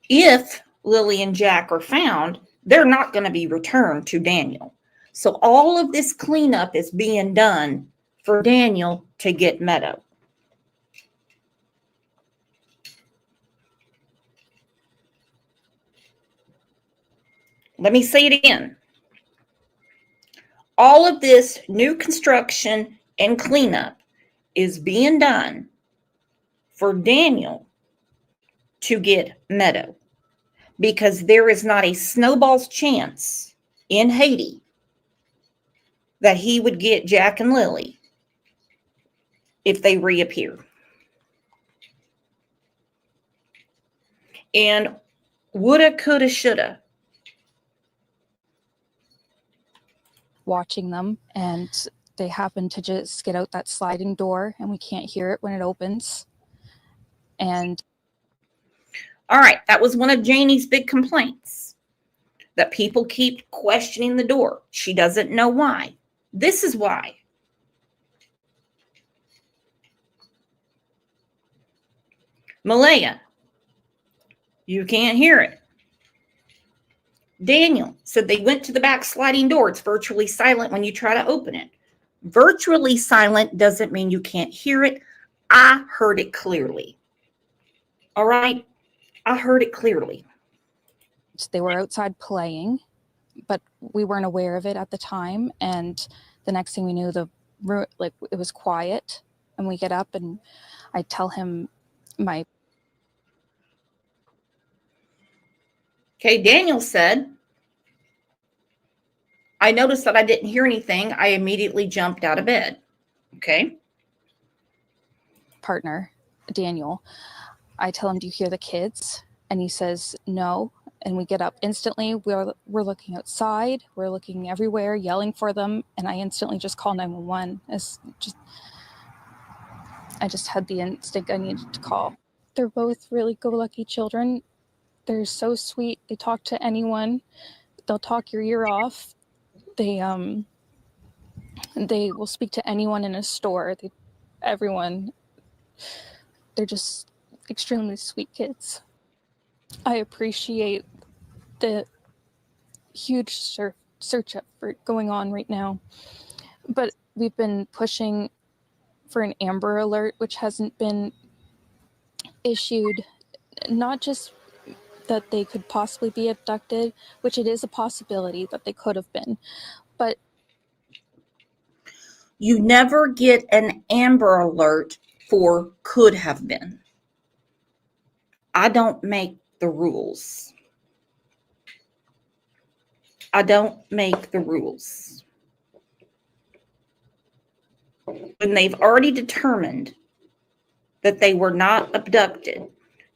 if Lily and Jack are found, they're not going to be returned to Daniel. So all of this cleanup is being done for Daniel to get Meadow. Let me say it again. All of this new construction and cleanup is being done for Daniel to get Meadow, because there is not a snowball's chance in Haiti that he would get Jack and Lily if they reappear. And woulda, coulda, shoulda. Watching them, and they happen to just get out that sliding door, and we can't hear it when it opens. And all right, that was one of Janie's big complaints, that people keep questioning the door. She doesn't know why. This is why. Malaya, you can't hear it. Daniel said they went to the back sliding door. It's virtually silent when you try to open it. Virtually silent doesn't mean you can't hear it. I heard it clearly. All right? I heard it clearly. They were outside playing, but we weren't aware of it at the time. And the next thing we knew, it was quiet. And we get up and I tell him Okay, Daniel said, I noticed that I didn't hear anything. I immediately jumped out of bed. Okay. Partner, Daniel, I tell him, do you hear the kids? And he says, no. And we get up instantly. We're looking outside. We're looking everywhere, yelling for them. And I instantly just call 911. I just had the instinct I needed to call. They're both really go-lucky children. They're so sweet. They talk to anyone. They'll talk your ear off. They will speak to anyone in a store. Everyone. They're just extremely sweet kids. I appreciate the huge search effort going on right now. But we've been pushing for an Amber Alert, which hasn't been issued, not just that they could possibly be abducted, which it is a possibility that they could have been, but you never get an Amber Alert for could have been. I don't make the rules. I don't make the rules. When they've already determined that they were not abducted,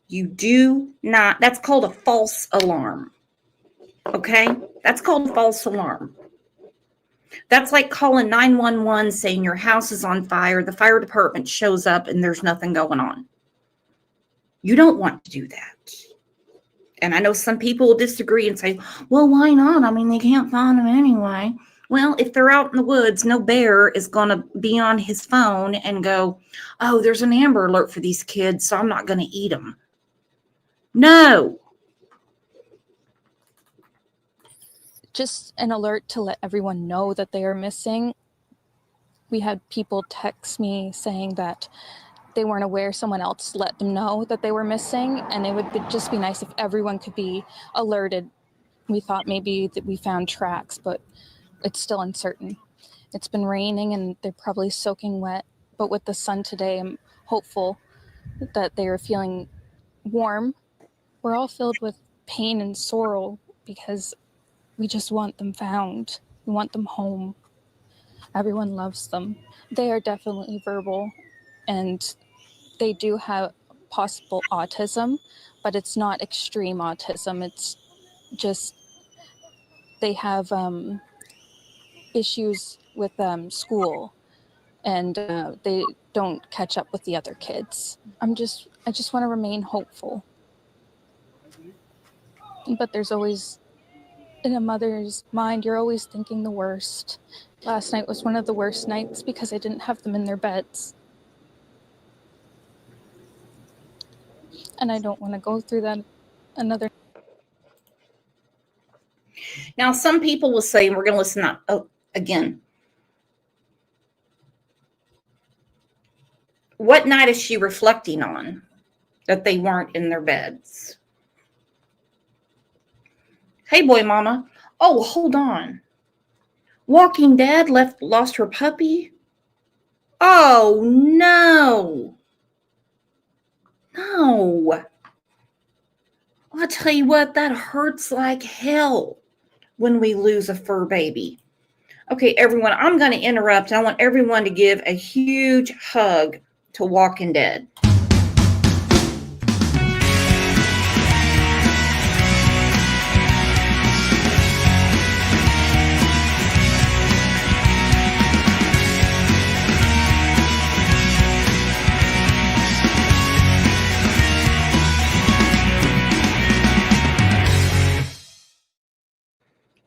you do not, that's called a false alarm. Okay? That's called a false alarm. That's like calling 911 saying your house is on fire, the fire department shows up and there's nothing going on. You don't want to do that. And I know some people will disagree and say, well, why not? I mean, they can't find them anyway. Well, if they're out in the woods, no bear is going to be on his phone and go, oh, there's an Amber Alert for these kids, so I'm not going to eat them. No. Just an alert to let everyone know that they are missing. We had people text me saying that they weren't aware someone else let them know that they were missing, and it would just be nice if everyone could be alerted. We thought maybe that we found tracks, but it's still uncertain. It's been raining and they're probably soaking wet, but with the sun today, I'm hopeful that they are feeling warm. We're all filled with pain and sorrow because we just want them found. We want them home. Everyone loves them. They are definitely verbal, and they do have possible autism, but it's not extreme autism. It's just they have issues with school, and they don't catch up with the other kids. I just want to remain hopeful. But there's always, in a mother's mind, you're always thinking the worst. Last night was one of the worst nights because I didn't have them in their beds. And I don't want to go through that another. Now, some people will say, and we're going to listen up again. What night is she reflecting on that they weren't in their beds? Hey, boy, mama. Oh, hold on. Walking Dead lost her puppy? Oh, no. No. I'll tell you what, that hurts like hell when we lose a fur baby. Okay, everyone, I'm going to interrupt. I want everyone to give a huge hug to Walking Dead.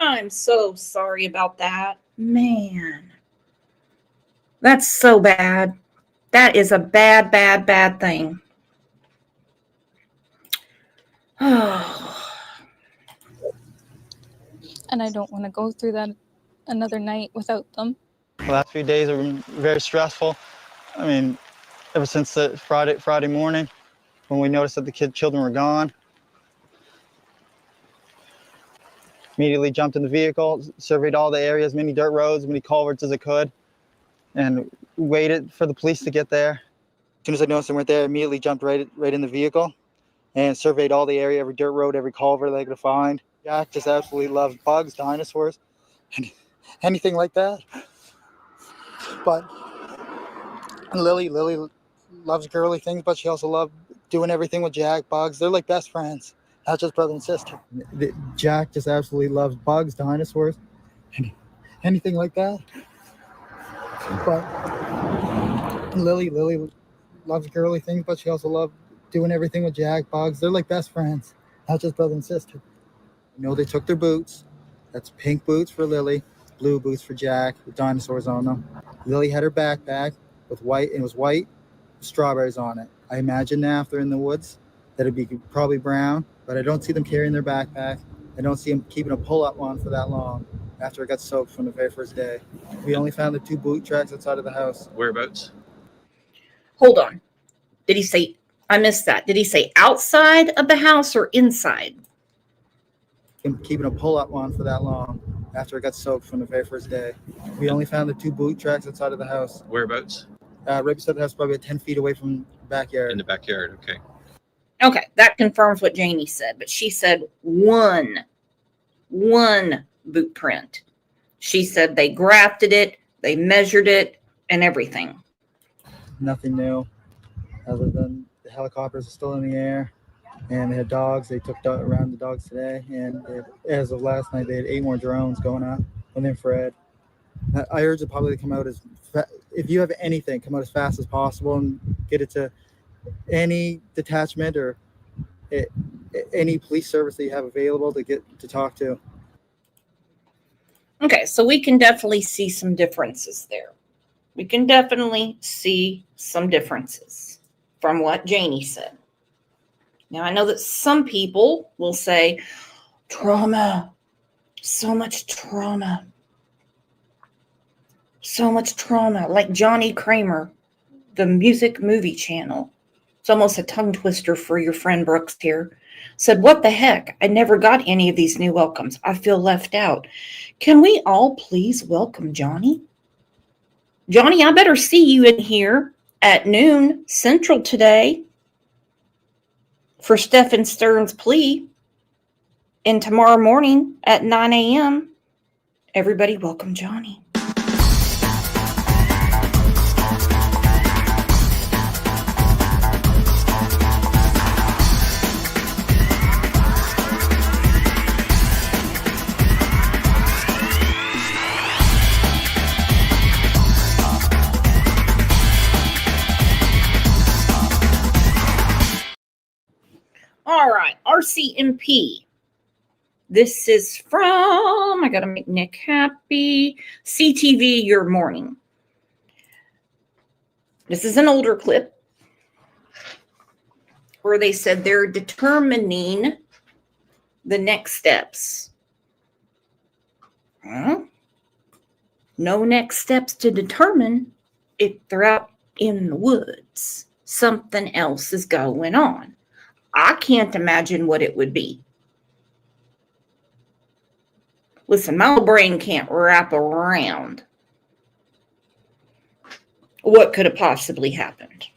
I'm so sorry about that. Man, that's so bad. That is a bad, bad, bad thing. Oh. And I don't want to go through that another night without them. The last few days have been very stressful. I mean, ever since Friday morning, when we noticed that the children were gone, immediately jumped in the vehicle, surveyed all the areas, many dirt roads, many culverts as I could, and waited for the police to get there. As soon as I noticed them weren't there, I immediately jumped right in the vehicle and surveyed all the area, every dirt road, every culvert I could find. Jack just absolutely loves bugs, dinosaurs, and anything like that. But Lily loves girly things, but she also loves doing everything with Jack, bugs. They're like best friends, not just brother and sister. Jack just absolutely loves bugs, dinosaurs, and anything like that. But Lily loves girly things, but she also loves doing everything with Jack, bugs. They're like best friends, not just brother and sister. You know, they took their boots. That's pink boots for Lily, blue boots for Jack, with dinosaurs on them. Lily had her backpack with white, and it was white with strawberries on it. I imagine now if they're in the woods that it'd be probably brown, but I don't see them carrying their backpack. I don't see them keeping a pull-up on for that long after it got soaked from the very first day. We only found the 2 boot tracks outside of the house. Whereabouts? Hold on. Did he say, I missed that. Did he say outside of the house or inside? Keeping a pull-up on for that long after it got soaked from the very first day. We only found the 2 boot tracks outside of the house. Whereabouts? Right beside the house, probably 10 feet away from the backyard. In the backyard, okay. Okay, that confirms what Janie said, but she said one boot print. She said they grafted it, they measured it, and everything. Nothing new, other than the helicopters are still in the air, and they had dogs. They took around the dogs today, and as of last night, they had 8 more drones going up with infrared. I urge the public to come out if you have anything, come out as fast as possible and get it to any detachment or any police service that you have available to get to talk to. Okay, so we can definitely see some differences there. We can definitely see some differences from what Janie said. Now, I know that some people will say, trauma, so much trauma. So much trauma, like Johnny Kramer, the music movie channel. It's almost a tongue twister for your friend Brooks here. Said, what the heck? I never got any of these new welcomes. I feel left out. Can we all please welcome Johnny? Johnny, I better see you in here at noon Central today for Stephen Stern's plea. And tomorrow morning at 9 a.m. Everybody welcome Johnny. All right, RCMP. This is from, I gotta make Nick happy, CTV Your Morning. This is an older clip where they said they're determining the next steps. Huh? No next steps to determine if they're out in the woods. Something else is going on. I can't imagine what it would be. Listen, my brain can't wrap around what could have possibly happened.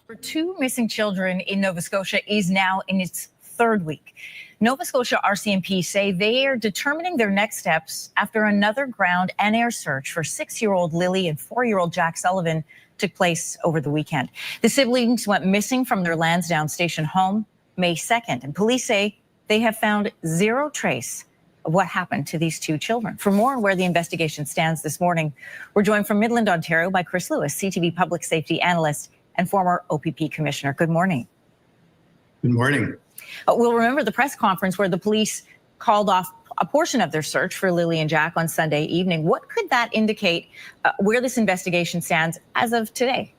For 2 missing children in Nova Scotia is now in its 3rd week. Nova Scotia RCMP say they are determining their next steps after another ground and air search for 6-year-old Lily and 4-year-old Jack Sullivan took place over the weekend. The siblings went missing from their Lansdowne Station home May 2nd, and police say they have found zero trace of what happened to these 2 children. For more on where the investigation stands this morning, we're joined from Midland, Ontario by Chris Lewis, CTV public safety analyst and former OPP commissioner. Good morning. Good morning. We'll remember the press conference where the police called off a portion of their search for Lily and Jack on Sunday evening. What could that indicate where this investigation stands as of today?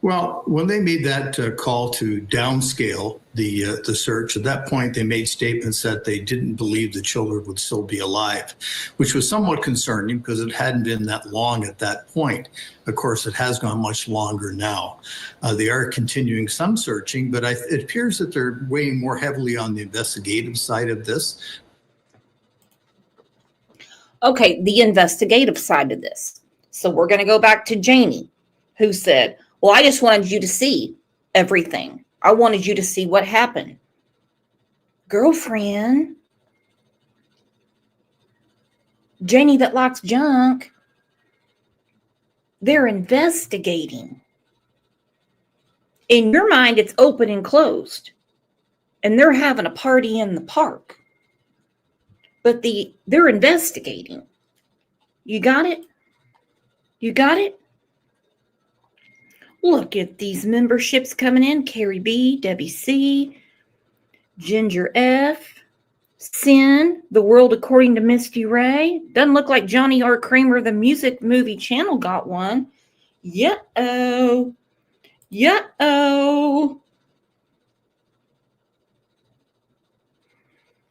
Well, when they made that call to downscale the search, at that point they made statements that they didn't believe the children would still be alive, which was somewhat concerning because it hadn't been that long at that point. Of course, it has gone much longer now. They are continuing some searching, but it appears that they're weighing more heavily on the investigative side of this. Okay, the investigative side of this. So we're going to go back to Janie, who said, well, I just wanted you to see everything. I wanted you to see what happened. Girlfriend, Janie that likes junk, they're investigating. In your mind, it's open and closed, and they're having a party in the park. But they're investigating. You got it? You got it? Look at these memberships coming in. Carrie B, Debbie C, Ginger F, Sin, The World According to Misty Ray. Doesn't look like Johnny R. Kramer, the music movie channel, got one. Yeah-oh. Yeah-oh.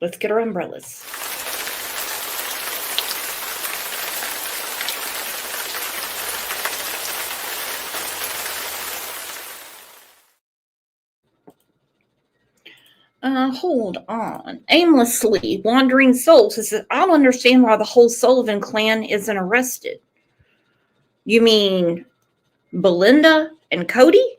Let's get our umbrellas. Hold on. Aimlessly Wandering Souls says, I don't understand why the whole Sullivan clan isn't arrested. You mean Belinda and Cody?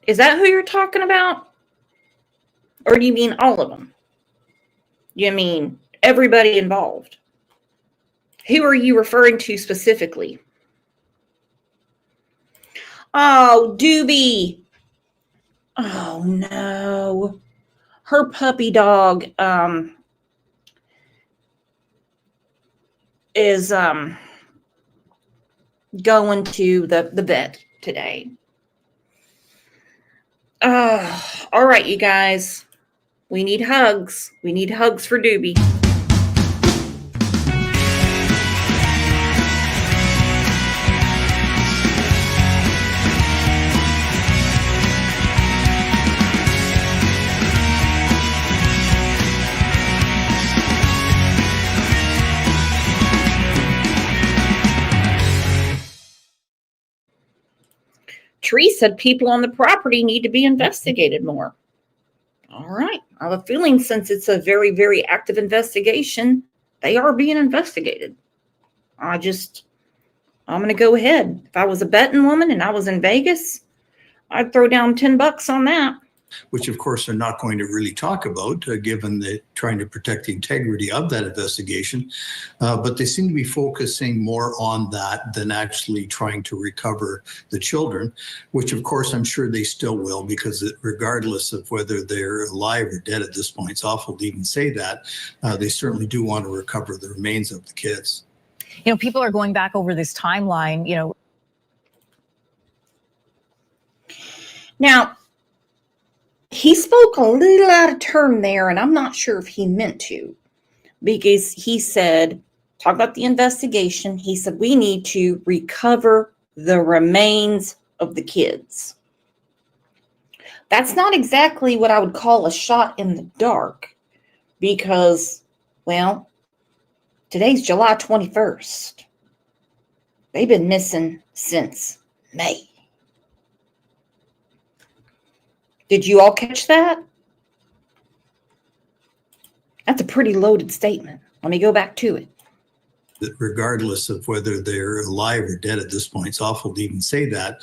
Is that who you're talking about? Or do you mean all of them? You mean everybody involved? Who are you referring to specifically? Oh, Doobie. Oh, no. Her puppy dog is going to the vet today. All right, you guys. We need hugs. We need hugs for Doobie. Tree said people on the property need to be investigated more. All right. I have a feeling since it's a very, very active investigation, they are being investigated. I'm going to go ahead. If I was a betting woman and I was in Vegas, I'd throw down $10 on that. Which, of course, they're not going to really talk about, given the trying to protect the integrity of that investigation. But they seem to be focusing more on that than actually trying to recover the children, which, of course, I'm sure they still will, because regardless of whether they're alive or dead at this point, it's awful to even say that, they certainly do want to recover the remains of the kids. You know, people are going back over this timeline, you know, Now, he spoke a little out of turn there, and I'm not sure if he meant to, because he said, talk about the investigation, he said, we need to recover the remains of the kids. That's not exactly what I would call a shot in the dark, because, well, today's July 21st. They've been missing since May. Did you all catch that? That's a pretty loaded statement. Let me go back to it. That regardless of whether they're alive or dead at this point, it's awful to even say that,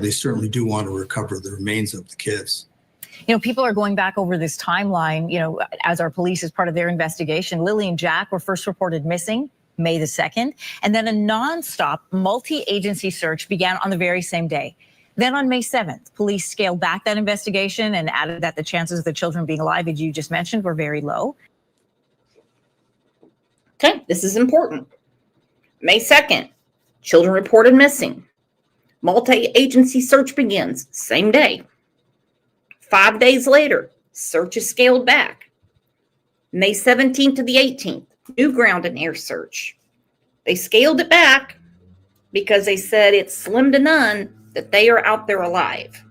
they certainly do want to recover the remains of the kids. You know, people are going back over this timeline, you know, as our police as part of their investigation. Lily and Jack were first reported missing May the 2nd, and then a nonstop multi-agency search began on the very same day. Then on May 7th, police scaled back that investigation and added that the chances of the children being alive, as you just mentioned, were very low. Okay, this is important. May 2nd, children reported missing. Multi-agency search begins, same day. 5 days later, search is scaled back. May 17th to the 18th, new ground and air search. They scaled it back because they said it's slim to none that they are out there alive.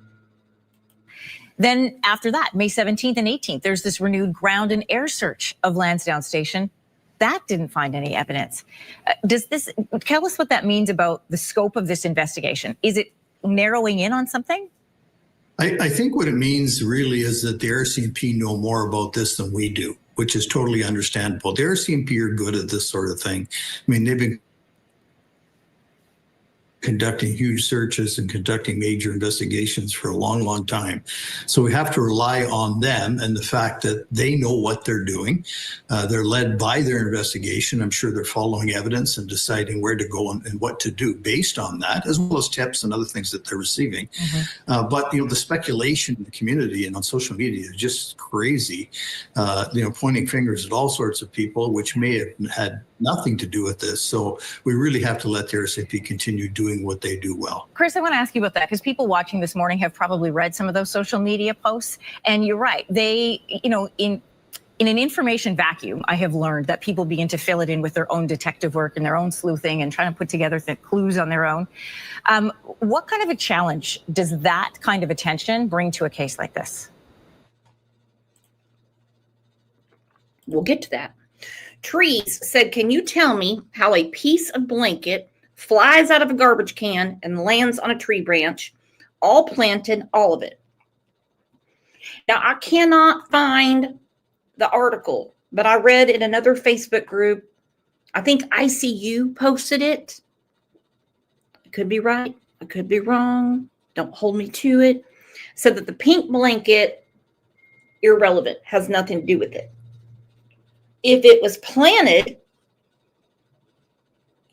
Then after that, May 17th and 18th, there's this renewed ground and air search of Lansdowne Station. That didn't find any evidence. Tell us what that means about the scope of this investigation. Is it narrowing in on something? I think what it means really is that the RCMP know more about this than we do, which is totally understandable. The RCMP are good at this sort of thing. I mean, they've been conducting huge searches and conducting major investigations for a long, long time. So we have to rely on them and the fact that they know what they're doing. They're led by their investigation. I'm sure they're following evidence and deciding where to go and what to do based on that, as well as tips and other things that they're receiving. Mm-hmm. But, you know, the speculation in the community and on social media is just crazy, you know, pointing fingers at all sorts of people, which may have had nothing to do with this. So we really have to let the RCMP continue doing what they do well. Chris, I want to ask you about that because people watching this morning have probably read some of those social media posts. And you're right. They, you know, in an information vacuum, I have learned that people begin to fill it in with their own detective work and their own sleuthing and trying to put together clues on their own. What kind of a challenge does that kind of attention bring to a case like this? We'll get to that. Trees said, can you tell me how a piece of blanket flies out of a garbage can and lands on a tree branch, all planted, all of it? Now, I cannot find the article, but I read in another Facebook group, I think ICU posted it. I could be right. I could be wrong. Don't hold me to it. Said that the pink blanket, irrelevant, has nothing to do with it. If it was planted,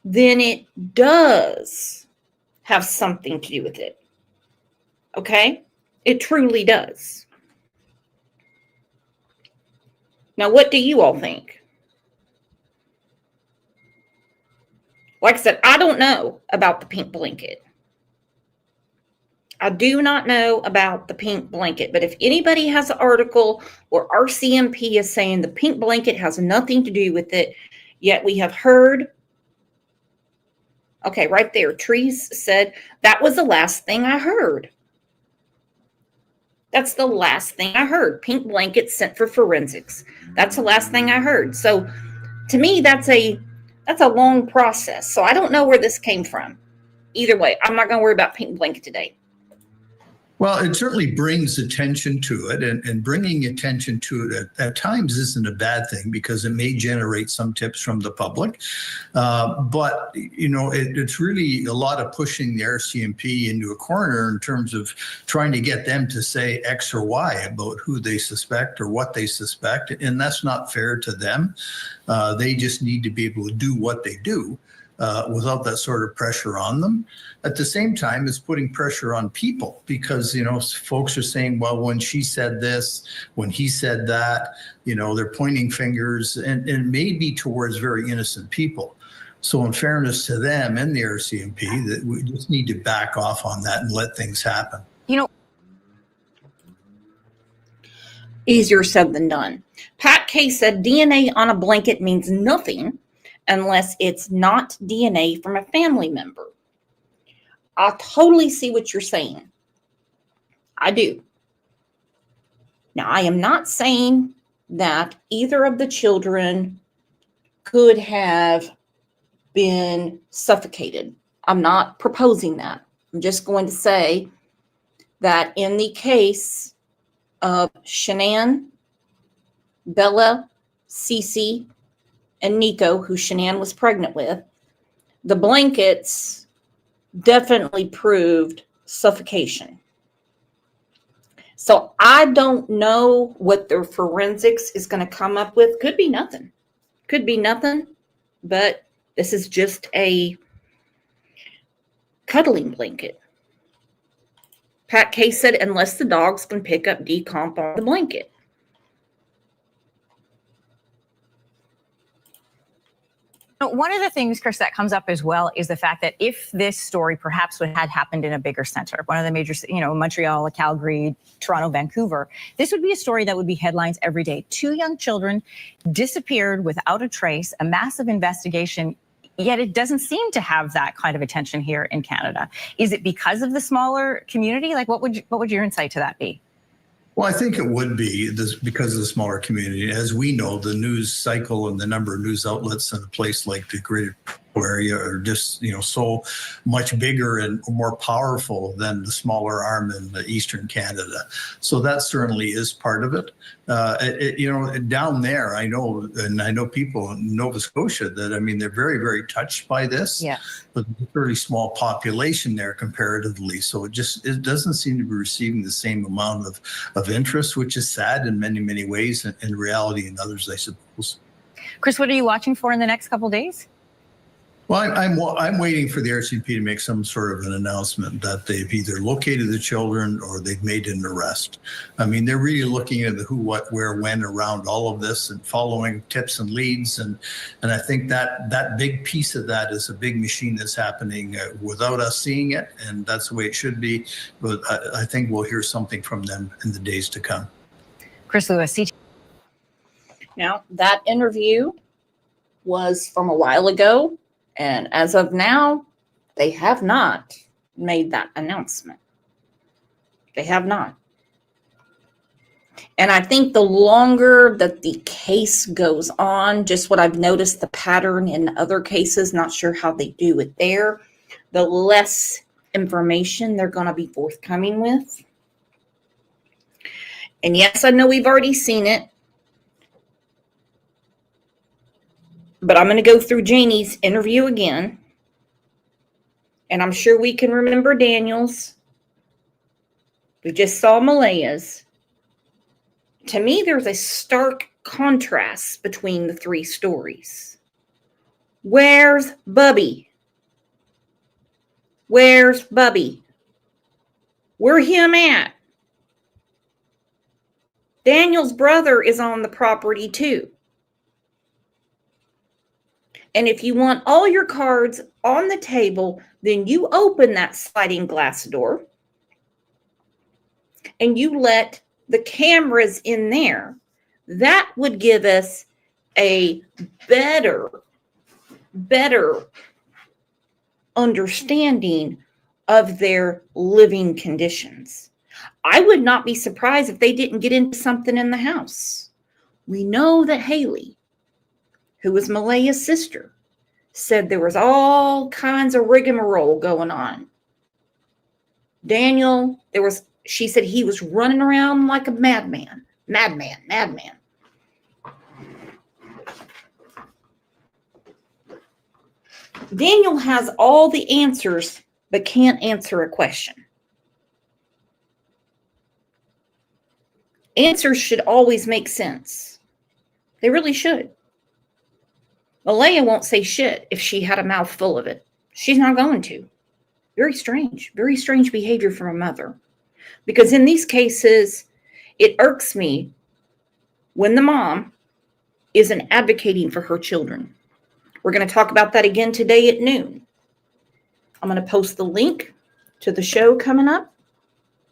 then it does have something to do with it. Okay? It truly does. Now, what do you all think? Like I said, I don't know about the pink blanket. I do not know about the pink blanket, but if anybody has an article where RCMP is saying the pink blanket has nothing to do with it, yet we have heard, okay, right there, Trees said, that was the last thing I heard. That's the last thing I heard. Pink blanket sent for forensics. That's the last thing I heard. So to me, that's a long process. So I don't know where this came from. Either way, I'm not going to worry about pink blanket today. Well, it certainly brings attention to it, and bringing attention to it at times isn't a bad thing because it may generate some tips from the public. But, you know, it's really a lot of pushing the RCMP into a corner in terms of trying to get them to say X or Y about who they suspect or what they suspect. And that's not fair to them. They just need to be able to do what they do. Without that sort of pressure on them. At the same time, it's putting pressure on people because, you know, folks are saying, well, when she said this, when he said that, you know, they're pointing fingers and maybe towards very innocent people. So in fairness to them and the RCMP, that we just need to back off on that and let things happen. You know, Easier said than done. Pat K said DNA on a blanket means nothing unless it's not DNA from a family member. I totally see what you're saying. I do. Now, I am not saying that either of the children could have been suffocated. I'm not proposing that. I'm just going to say that in the case of Shanann, Bella, Cece, and Nico, who Shanann was pregnant with, the blankets definitely proved suffocation. So I don't know what their forensics is going to come up with. Could be nothing. Could be nothing, but this is just a cuddling blanket. Pat K said, unless the dogs can pick up decomp on the blanket. One of the things, Chris, that comes up as well is the fact that if this story perhaps had happened in a bigger center, one of the major, Montreal, Calgary, Toronto, Vancouver, this would be a story that would be headlines every day. 2 young children disappeared without a trace, a massive investigation, yet it doesn't seem to have that kind of attention here in Canada. Is it because of the smaller community? Like, what would your insight to that be? Well, I think it would be this because of the smaller community. As we know, the news cycle and the number of news outlets in a place like the Greater area are just, so much bigger and more powerful than the smaller arm in the Eastern Canada. So that certainly is part of it. Down there, I know people in Nova Scotia that, they're very, very touched by this. Yeah. But a very small population there comparatively. So it doesn't seem to be receiving the same amount of interest, which is sad in many, many ways, and in reality in others, I suppose. Chris, what are you watching for in the next couple of days? Well, I'm waiting for the RCMP to make some sort of an announcement that they've either located the children or they've made an arrest. They're really looking at the who, what, where, when around all of this and following tips and leads. And I think that big piece of that is a big machine that's happening without us seeing it. And that's the way it should be. But I think we'll hear something from them in the days to come. Chris Lewis, CT. Now, that interview was from a while ago. And as of now, they have not made that announcement. They have not. And I think the longer that the case goes on, just what I've noticed the pattern in other cases, not sure how they do it there, the less information they're going to be forthcoming with. And yes, I know we've already seen it. But I'm going to go through Janie's interview again. And I'm sure we can remember Daniel's. We just saw Malaya's. To me, there's a stark contrast between the 3 stories. Where's Bubby? Where's Bubby? Where him at? Daniel's brother is on the property too. And if you want all your cards on the table, then you open that sliding glass door and you let the cameras in there. That would give us a better understanding of their living conditions. I would not be surprised if they didn't get into something in the house. We know that Haley, who was Malaya's sister, said there was all kinds of rigmarole going on. Daniel, she said he was running around like a madman. Daniel has all the answers, but can't answer a question. Answers should always make sense. They really should. Malaya won't say shit if she had a mouth full of it. She's not going to. Very strange behavior from a mother. Because in these cases, it irks me when the mom isn't advocating for her children. We're going to talk about that again today at noon. I'm going to post the link to the show coming up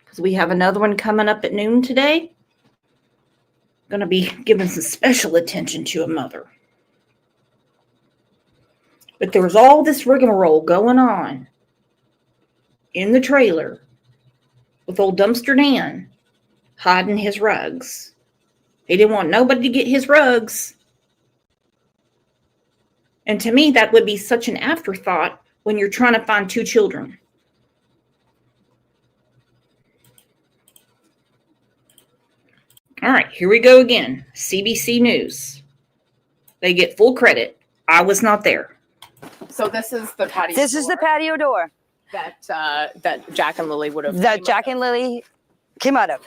because we have another one coming up at noon today. going to be giving some special attention to a mother. But there was all this rigmarole going on in the trailer with old Dumpster Dan hiding his rugs. He didn't want nobody to get his rugs. And to me, that would be such an afterthought when you're trying to find 2 children. All right, here we go again. CBC News. They get full credit. I was not there. So this is the patio. This is the patio door that Jack and Lily would have. that Jack and Lily came out of.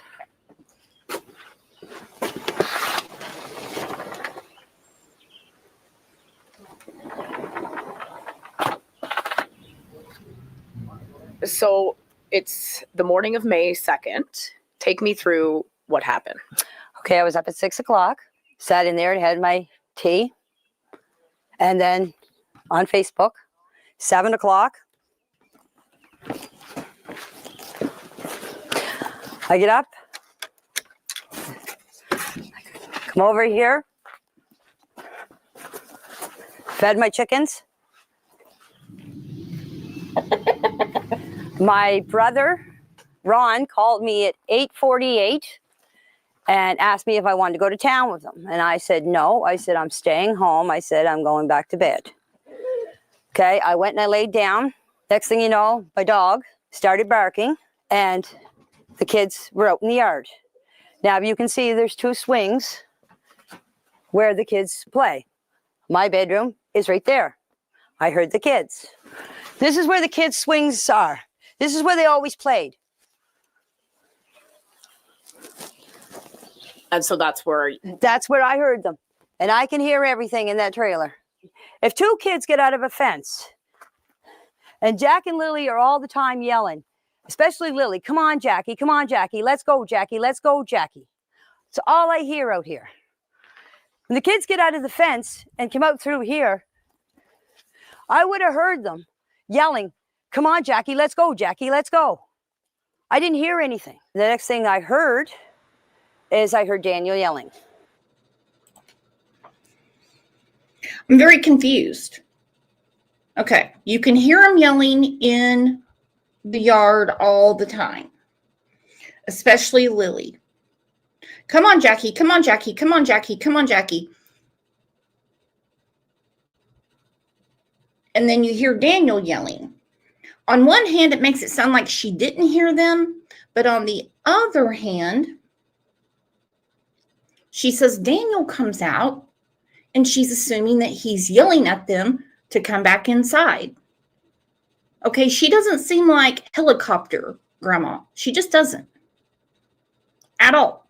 So it's the morning of May 2nd. Take me through what happened. Okay, I was up at 6 o'clock, sat in there and had my tea. And then on Facebook, 7 o'clock, I get up, come over here, fed my chickens. My brother, Ron, called me at 8:48 and asked me if I wanted to go to town with him. And I said, no. I said, I'm staying home. I said, I'm going back to bed. Okay, I went and I laid down. Next thing you know, my dog started barking and the kids were out in the yard. Now, you can see there's 2 swings where the kids play. My bedroom is right there. I heard the kids. This is where the kids' swings are. This is where they always played. And so that's where I heard them. And I can hear everything in that trailer. If 2 kids get out of a fence, and Jack and Lily are all the time yelling, especially Lily, come on, Jackie, let's go, Jackie, let's go, Jackie. It's all I hear out here. When the kids get out of the fence and come out through here, I would have heard them yelling, come on, Jackie, let's go, Jackie, let's go. I didn't hear anything. The next thing I heard is I heard Daniel yelling. I'm very confused. Okay, you can hear him yelling in the yard all the time, especially Lily. Come on, Jackie, come on, Jackie, come on, Jackie, come on, Jackie. And then you hear Daniel yelling. On one hand, it makes it sound like she didn't hear them, but on the other hand, she says Daniel comes out and she's assuming that he's yelling at them to come back inside. Okay, she doesn't seem like helicopter grandma. She just doesn't. At all.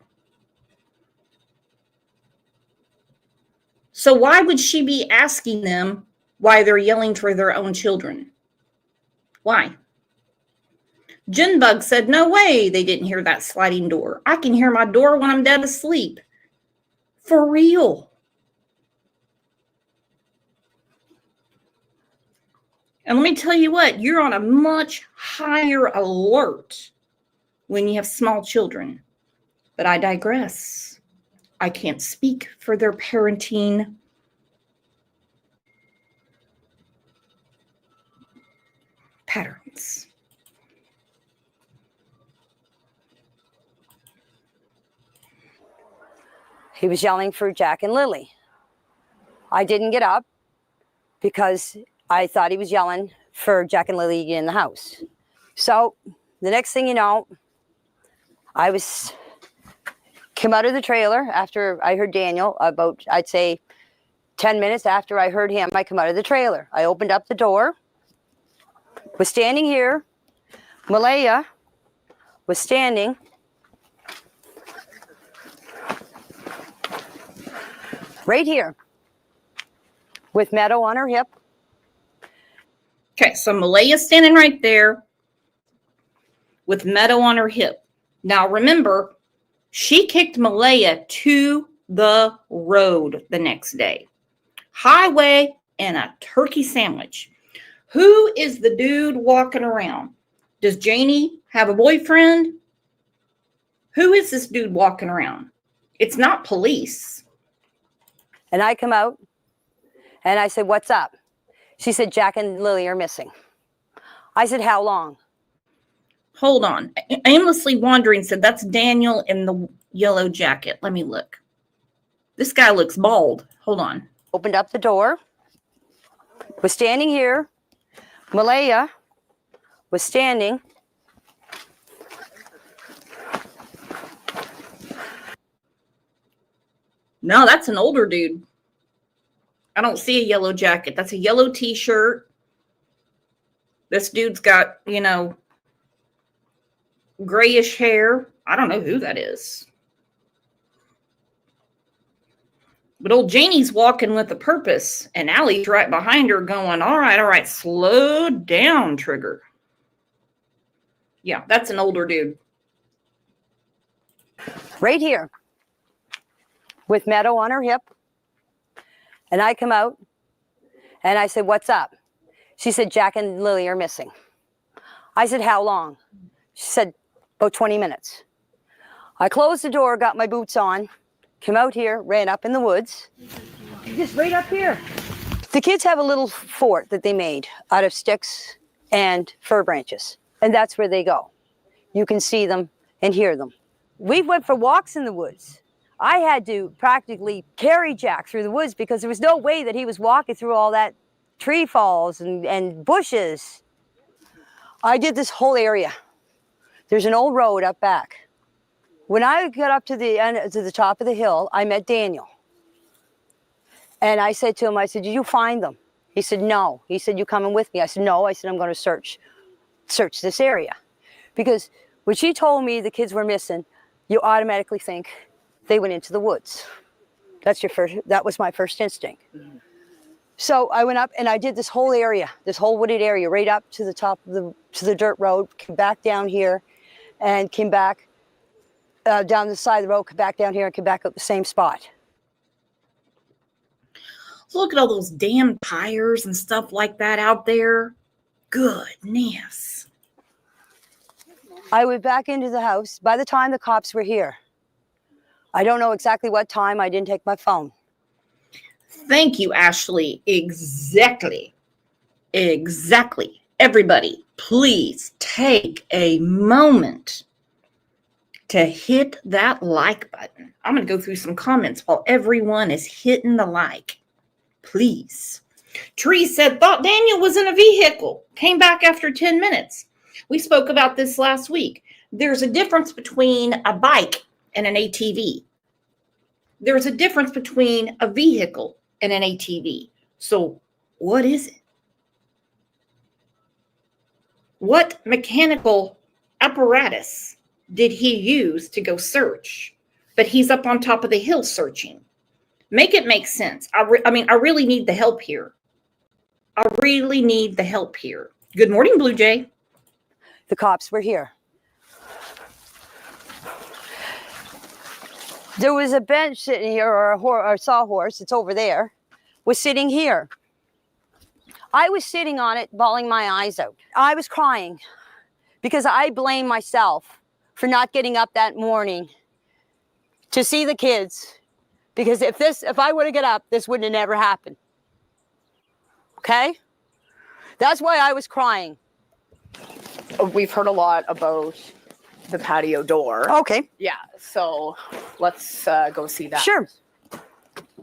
So why would she be asking them why they're yelling for their own children? Why? Junebug said, no way they didn't hear that sliding door. I can hear my door when I'm dead asleep. For real. And let me tell you what, you're on a much higher alert when you have small children. But I digress. I can't speak for their parenting patterns. He was yelling for Jack and Lily. I didn't get up because I thought he was yelling for Jack and Lily in the house. So the next thing you know, I came out of the trailer after I heard Daniel, about, I'd say 10 minutes after I heard him, I come out of the trailer. I opened up the door, was standing here. Malaya was standing right here with Meadow on her hip. Okay, so Malaya's standing right there with Meadow on her hip. Now remember, she kicked Malaya to the road the next day. Highway and a turkey sandwich. Who is the dude walking around? Does Janie have a boyfriend? Who is this dude walking around? It's not police. And I come out and I said, what's up? She said, Jack and Lily are missing. I said, how long? Hold on. Aimlessly Wandering said, that's Daniel in the yellow jacket. Let me look. This guy looks bald. Hold on. Opened up the door. Was standing here. Malaya was standing. No, that's an older dude. I don't see a yellow jacket. That's a yellow t-shirt. This dude's got, you know, grayish hair. I don't know who that is. But old Janie's walking with a purpose, and Allie's right behind her going, all right, slow down, Trigger. Yeah, that's an older dude. Right here. With Meadow on her hip. And I come out and I said, what's up? She said, Jack and Lily are missing. I said, how long? She said, about 20 minutes. I closed the door, got my boots on, came out here, ran up in the woods. Just right up here. The kids have a little fort that they made out of sticks and fir branches. And that's where they go. You can see them and hear them. We went for walks in the woods. I had to practically carry Jack through the woods because there was no way that he was walking through all that tree falls and bushes. I did this whole area. There's an old road up back. When I got up to the top of the hill, I met Daniel. And I said to him, I said, did you find them? He said, no. He said, you coming with me? I said, no. I said, I'm going to search this area. Because when she told me the kids were missing, you automatically think they went into the woods. That was my first instinct. Mm-hmm. So I went up and I did this whole area, this whole wooded area, right up to the top of the dirt road, came back down here and came back down the side of the road, came back down here and came back up the same spot. Look at all those damn tires and stuff like that out there. Goodness. I went back into the house. By the time the cops were here, I don't know exactly what time. I didn't take my phone. Thank you, Ashley. Exactly. Everybody, please take a moment to hit that like button. I'm going to go through some comments while everyone is hitting the like. Please. Tree said, thought Daniel was in a vehicle. Came back after 10 minutes. We spoke about this last week. There's a difference between a bike and an ATV. There's a difference between a vehicle and an ATV. So what is it? What mechanical apparatus did he use to go search? But he's up on top of the hill searching. Make it make sense. I really need the help here. Good morning, Blue Jay. The cops were here. There was a bench sitting here, or a sawhorse, it's over there, was sitting here. I was sitting on it, bawling my eyes out. I was crying because I blame myself for not getting up that morning to see the kids. Because if I would have got up, this wouldn't have never happened. Okay? That's why I was crying. We've heard a lot about the patio door. Okay. Yeah, so let's go see that. Sure.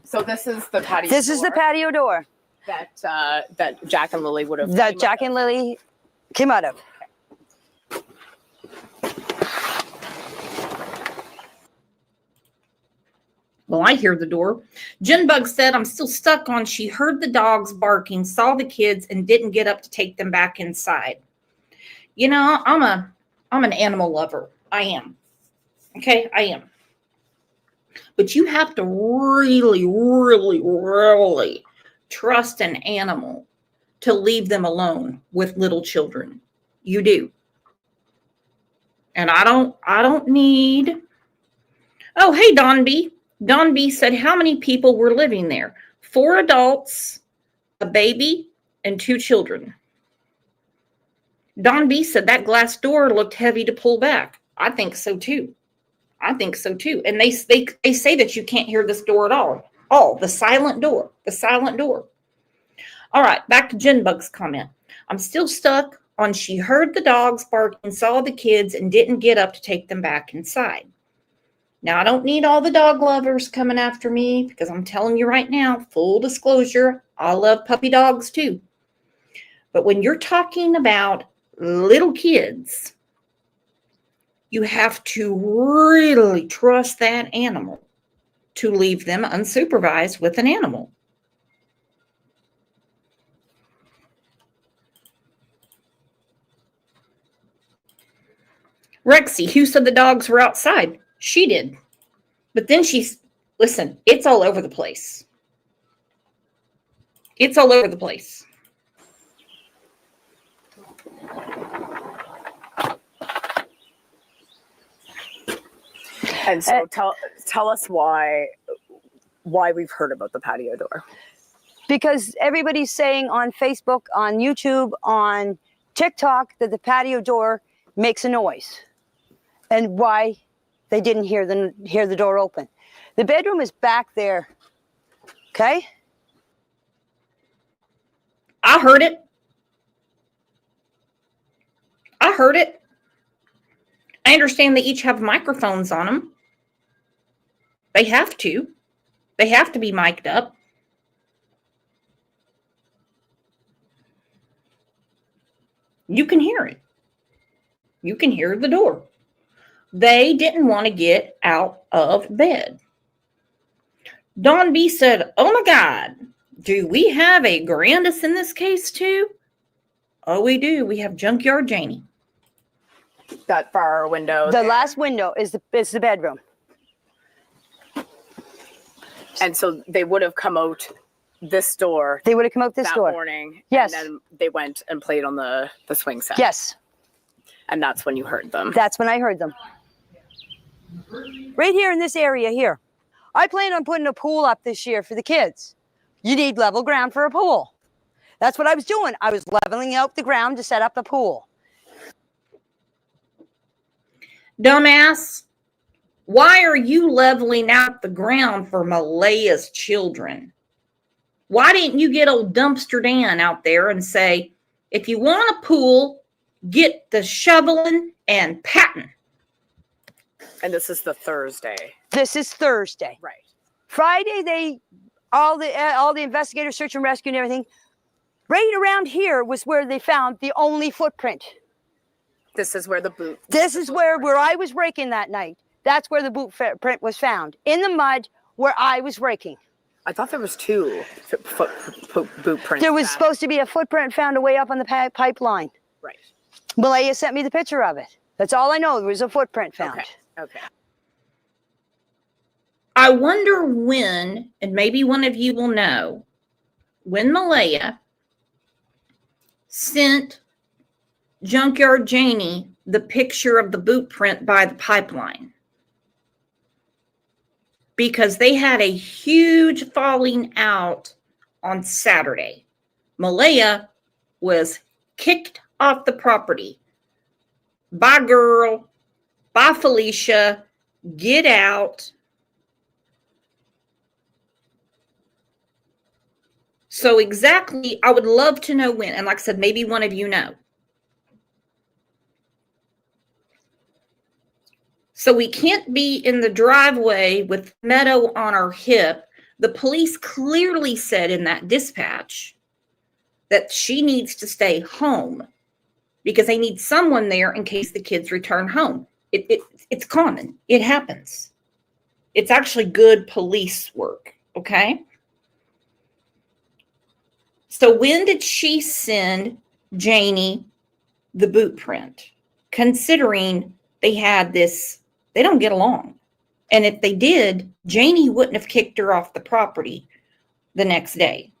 So this is the patio This is the patio door. That Jack and Lily would have. That Jack and Lily came out of. Well, I hear the door. Jinbug said, I'm still stuck on she heard the dogs barking, saw the kids, and didn't get up to take them back inside. You know, I'm an animal lover. I am. Okay, I am. But you have to really, really, really trust an animal to leave them alone with little children. You do. And I don't need. Oh, hey, Don B. Don B said, how many people were living there? 4 adults, a baby, and 2 children. Don B said that glass door looked heavy to pull back. I think so too. I think so too. And they say that you can't hear this door at all. Oh, the silent door. The silent door. All right, back to Jen Bug's comment. I'm still stuck on she heard the dogs barking, saw the kids, and didn't get up to take them back inside. Now, I don't need all the dog lovers coming after me because I'm telling you right now, full disclosure, I love puppy dogs too. But when you're talking about little kids, you have to really trust that animal to leave them unsupervised with an animal. Rexy, who said the dogs were outside? She did. But then listen, it's all over the place. It's all over the place. And so tell us why we've heard about the patio door. Because everybody's saying on Facebook, on YouTube, on TikTok that the patio door makes a noise. And why they didn't hear the door open. The bedroom is back there. Okay? I heard it. I heard it. I understand they each have microphones on them. They have to. They have to be mic'd up. You can hear it. You can hear the door. They didn't want to get out of bed. Don B said, oh my God, do we have a Grandis in this case too? Oh, we do. We have Junkyard Janie. That far window. The last window is the bedroom. And so they would have come out this door. They would have come out this that door. morning. Yes. And then they went and played on the swing set. Yes. And that's when you heard them. That's when I heard them. Right here in this area here. I plan on putting a pool up this year for the kids. You need level ground for a pool. That's what I was doing. I was leveling out the ground to set up the pool. Dumbass, why are you leveling out the ground for Malaya's children? Why didn't you get old Dumpster Dan out there and say, if you want a pool, get the shoveling and patting? And this is the Thursday. This is Thursday. Right. Friday, all the investigators, search and rescue and everything, right around here was where they found the only footprint. This is where the boot. This is where I was raking that night. That's where the boot print was found. In the mud where I was raking. I thought there was two boot prints. There was supposed to be a footprint found away up on the pipeline. Right. Malaya sent me the picture of it. That's all I know. There was a footprint found. Okay. I wonder when, and maybe one of you will know, when Malaya sent Junkyard Janie the picture of the boot print by the pipeline. Because they had a huge falling out on Saturday. Malaya was kicked off the property. Bye, girl. Bye, Felicia. Get out. So exactly, I would love to know when. And like I said, maybe one of you know. So we can't be in the driveway with Meadow on our hip. The police clearly said in that dispatch that she needs to stay home because they need someone there in case the kids return home. It's common. It happens. It's actually good police work, okay? So when did she send Janie the boot print? Considering they had this, they don't get along. And if they did, Janie wouldn't have kicked her off the property the next day.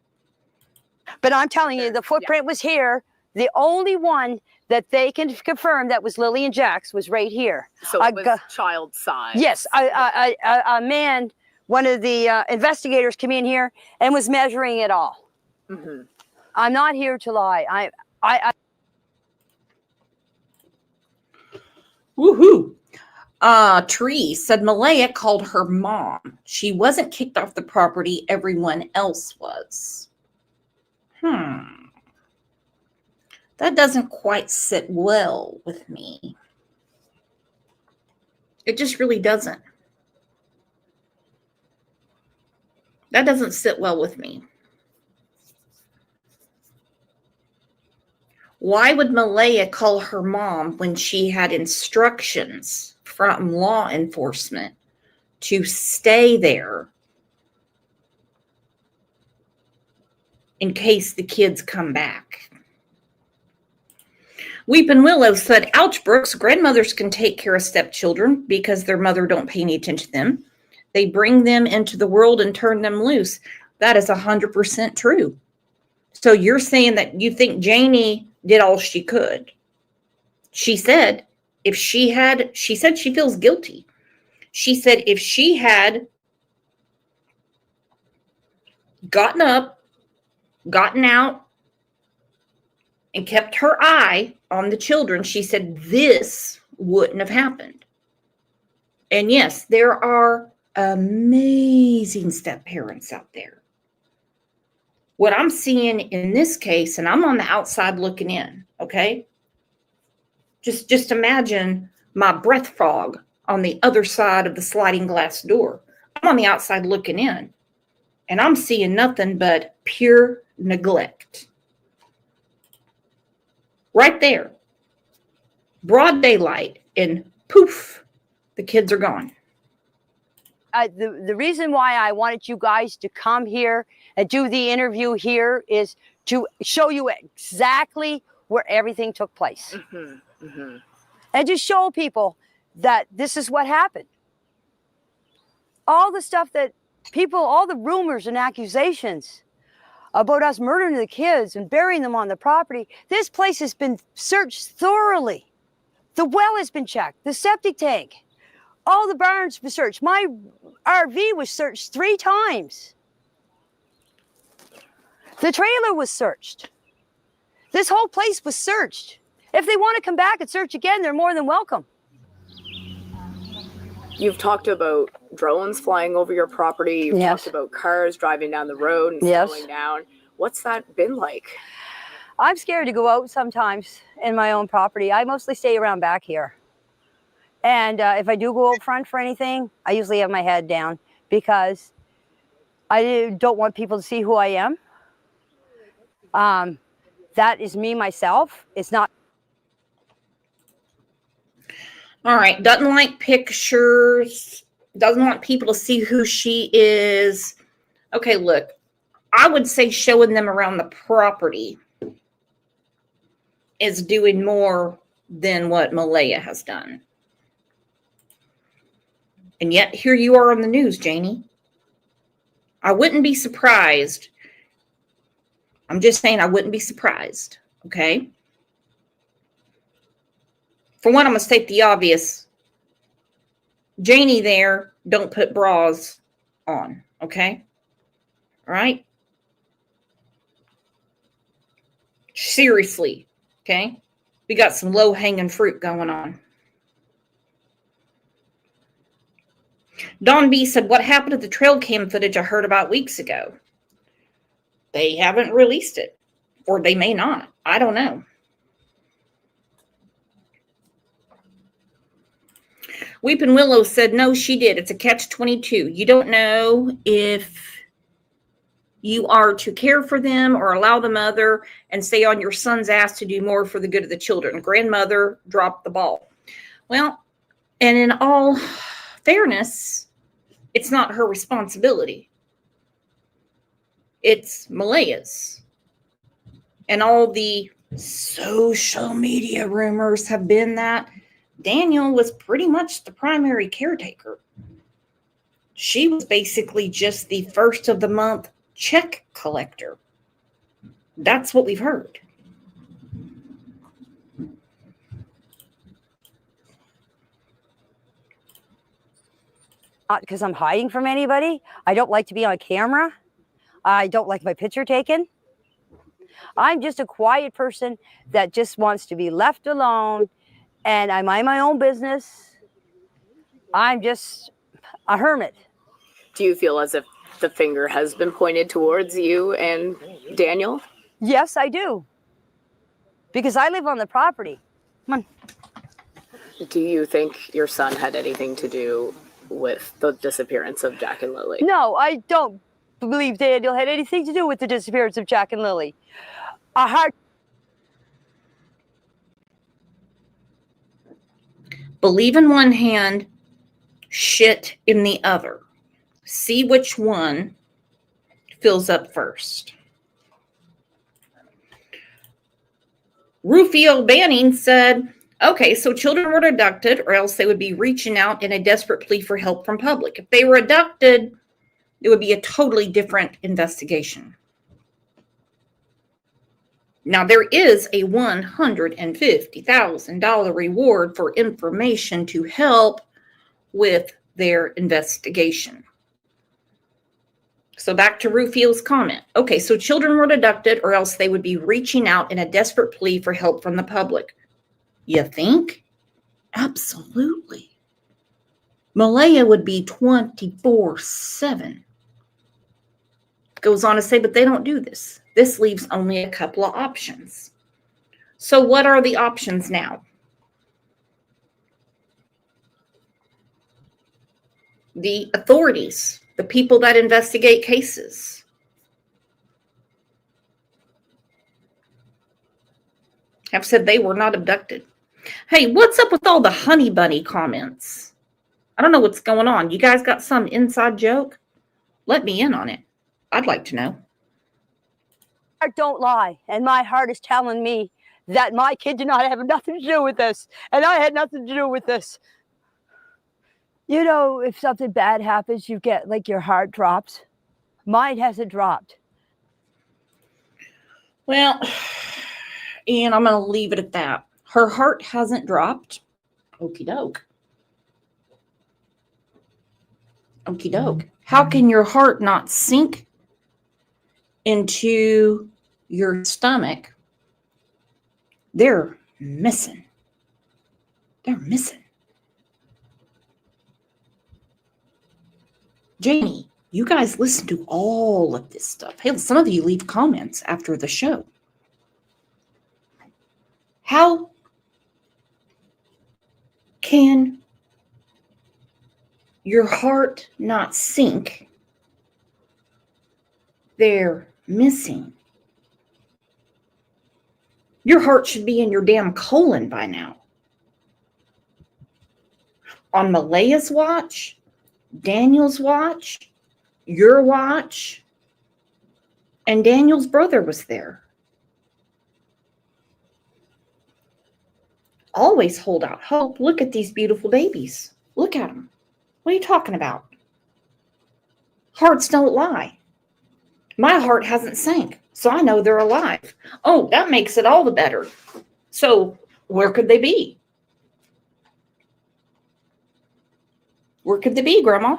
But I'm telling you, the footprint was here. The only one that they can confirm that was Lily and Jack's was right here. So it was child size. Yes, a man, one of the investigators came in here and was measuring it all. Mm-hmm. I'm not here to lie. I Woohoo! Tree said Malaya called her mom. She wasn't kicked off the property. Everyone else was. That doesn't quite sit well with me. It just really doesn't. That doesn't sit well with me. Why would Malaya call her mom when she had instructions from law enforcement to stay there in case the kids come back? Weepin' Willow said, ouch, Brooks, grandmothers can take care of stepchildren because their mother don't pay any attention to them. They bring them into the world and turn them loose. That is 100% true. So you're saying that you think Janie did all she could. She said she feels guilty. She said if she had gotten up, gotten out, and kept her eye on the children, she said this wouldn't have happened. And yes, there are amazing step parents out there. What I'm seeing in this case, and I'm on the outside looking in, okay? Just imagine my breath fog on the other side of the sliding glass door. I'm on the outside looking in, and I'm seeing nothing but pure neglect. Right there. Broad daylight, and poof, the kids are gone. The reason why I wanted you guys to come here and do the interview here is to show you exactly where everything took place. And to show people that this is what happened. All the stuff that people, all the rumors and accusations about us murdering the kids and burying them on the property, this place has been searched thoroughly. The well has been checked, the septic tank. All the barns were searched. My RV was searched 3 times. The trailer was searched. This whole place was searched. If they want to come back and search again, they're more than welcome. You've talked about drones flying over your property. You've talked about cars driving down the road and slowing down. What's that been like? I'm scared to go out sometimes in my own property. I mostly stay around back here. And if I do go out front for anything, I usually have my head down because I don't want people to see who I am. That is me, myself. It's not. All right. Doesn't like pictures. Doesn't want people to see who she is. Okay, look. I would say showing them around the property is doing more than what Malaya has done. And yet, here you are on the news, Janie. I wouldn't be surprised. I'm just saying I wouldn't be surprised, okay? For one, I'm going to state the obvious. Janie there, don't put bras on, okay? All right? Seriously, okay? We got some low-hanging fruit going on. Don B said, what happened to the trail cam footage I heard about weeks ago? They haven't released it. Or they may not. I don't know. Weepin' Willow said, no, she did. It's a catch-22. You don't know if you are to care for them or allow the mother and stay on your son's ass to do more for the good of the children. Grandmother dropped the ball. Well, and in all fairness, it's not her responsibility. It's Malaya's. And all the social media rumors have been that Daniel was pretty much the primary caretaker. She was basically just the first of the month check collector. That's what we've heard. Not because I'm hiding from anybody. I don't like to be on camera. I don't like my picture taken. I'm just a quiet person that just wants to be left alone, and I mind my own business. I'm just a hermit. Do you feel as if the finger has been pointed towards you and Daniel? Yes, I do. Because I live on the property. Come on. Do you think your son had anything to do with the disappearance of Jack and Lily? No, I don't believe Daniel had anything to do with the disappearance of Jack and Lily. A heart. Believe in one hand, shit in the other. See which one fills up first. Rufio Banning said, okay, so children were abducted or else they would be reaching out in a desperate plea for help from public. If they were abducted, it would be a totally different investigation. Now, there is a $150,000 reward for information to help with their investigation. So back to Rufio's comment. Okay, so children were abducted or else they would be reaching out in a desperate plea for help from the public. You think? Absolutely. Malaya would be 24/7. Goes on to say, but they don't do this. This leaves only a couple of options. So what are the options now? The authorities, the people that investigate cases, have said they were not abducted. Hey, what's up with all the honey bunny comments? I don't know what's going on. You guys got some inside joke? Let me in on it. I'd like to know. Heart don't lie, and my heart is telling me that my kid did not have nothing to do with this, and I had nothing to do with this. You know, if something bad happens, you get like your heart drops. Mine hasn't dropped. Well, and I'm going to leave it at that. Her heart hasn't dropped. Okie doke. Okie doke. How can your heart not sink into your stomach? They're missing. They're missing. Jamie, you guys listen to all of this stuff. Hey, some of you leave comments after the show. How can your heart not sink? They're missing. Your heart should be in your damn colon by now. On Malaya's watch, Daniel's watch, your watch, and Daniel's brother was there. Always hold out hope. Look at these beautiful babies. Look at them. What are you talking about? Hearts don't lie. My heart hasn't sank, so I know they're alive. Oh, that makes it all the better. So where could they be? Where could they be, Grandma?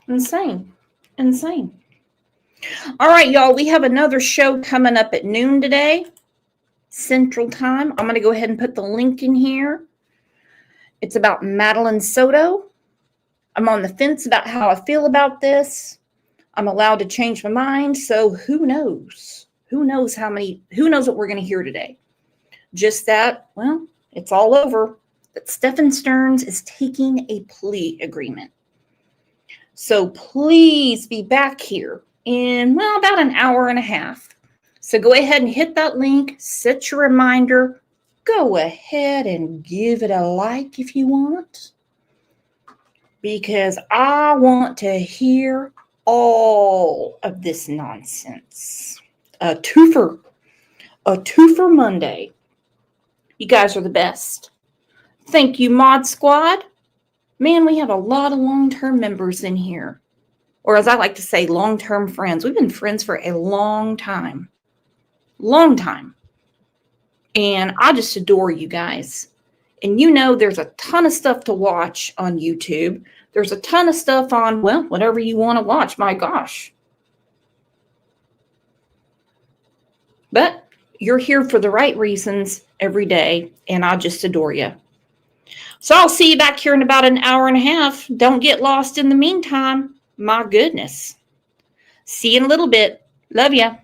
Insane. Insane. All right, y'all. We have another show coming up at noon today, Central Time. I'm going to go ahead and put the link in here. It's about Madeline Soto. I'm on the fence about how I feel about this. I'm allowed to change my mind. So who knows? Who knows what we're going to hear today? Just that, well, it's all over. That Stephen Stearns is taking a plea agreement. So please be back here in, well, about an hour and a half. So go ahead and hit that link, set your reminder, go ahead and give it a like if you want, because I want to hear all of this nonsense. A twofer Monday. You guys are the best. Thank you, Mod Squad. Man, we have a lot of long-term members in here. Or as I like to say, long-term friends. We've been friends for a long time. Long time. And I just adore you guys. And you know there's a ton of stuff to watch on YouTube. There's a ton of stuff on, well, whatever you want to watch. My gosh. But You're here for the right reasons every day, and I just adore you. So I'll see you back here in about an hour and a half. Don't get lost in the meantime. My goodness. See you in a little bit. Love ya.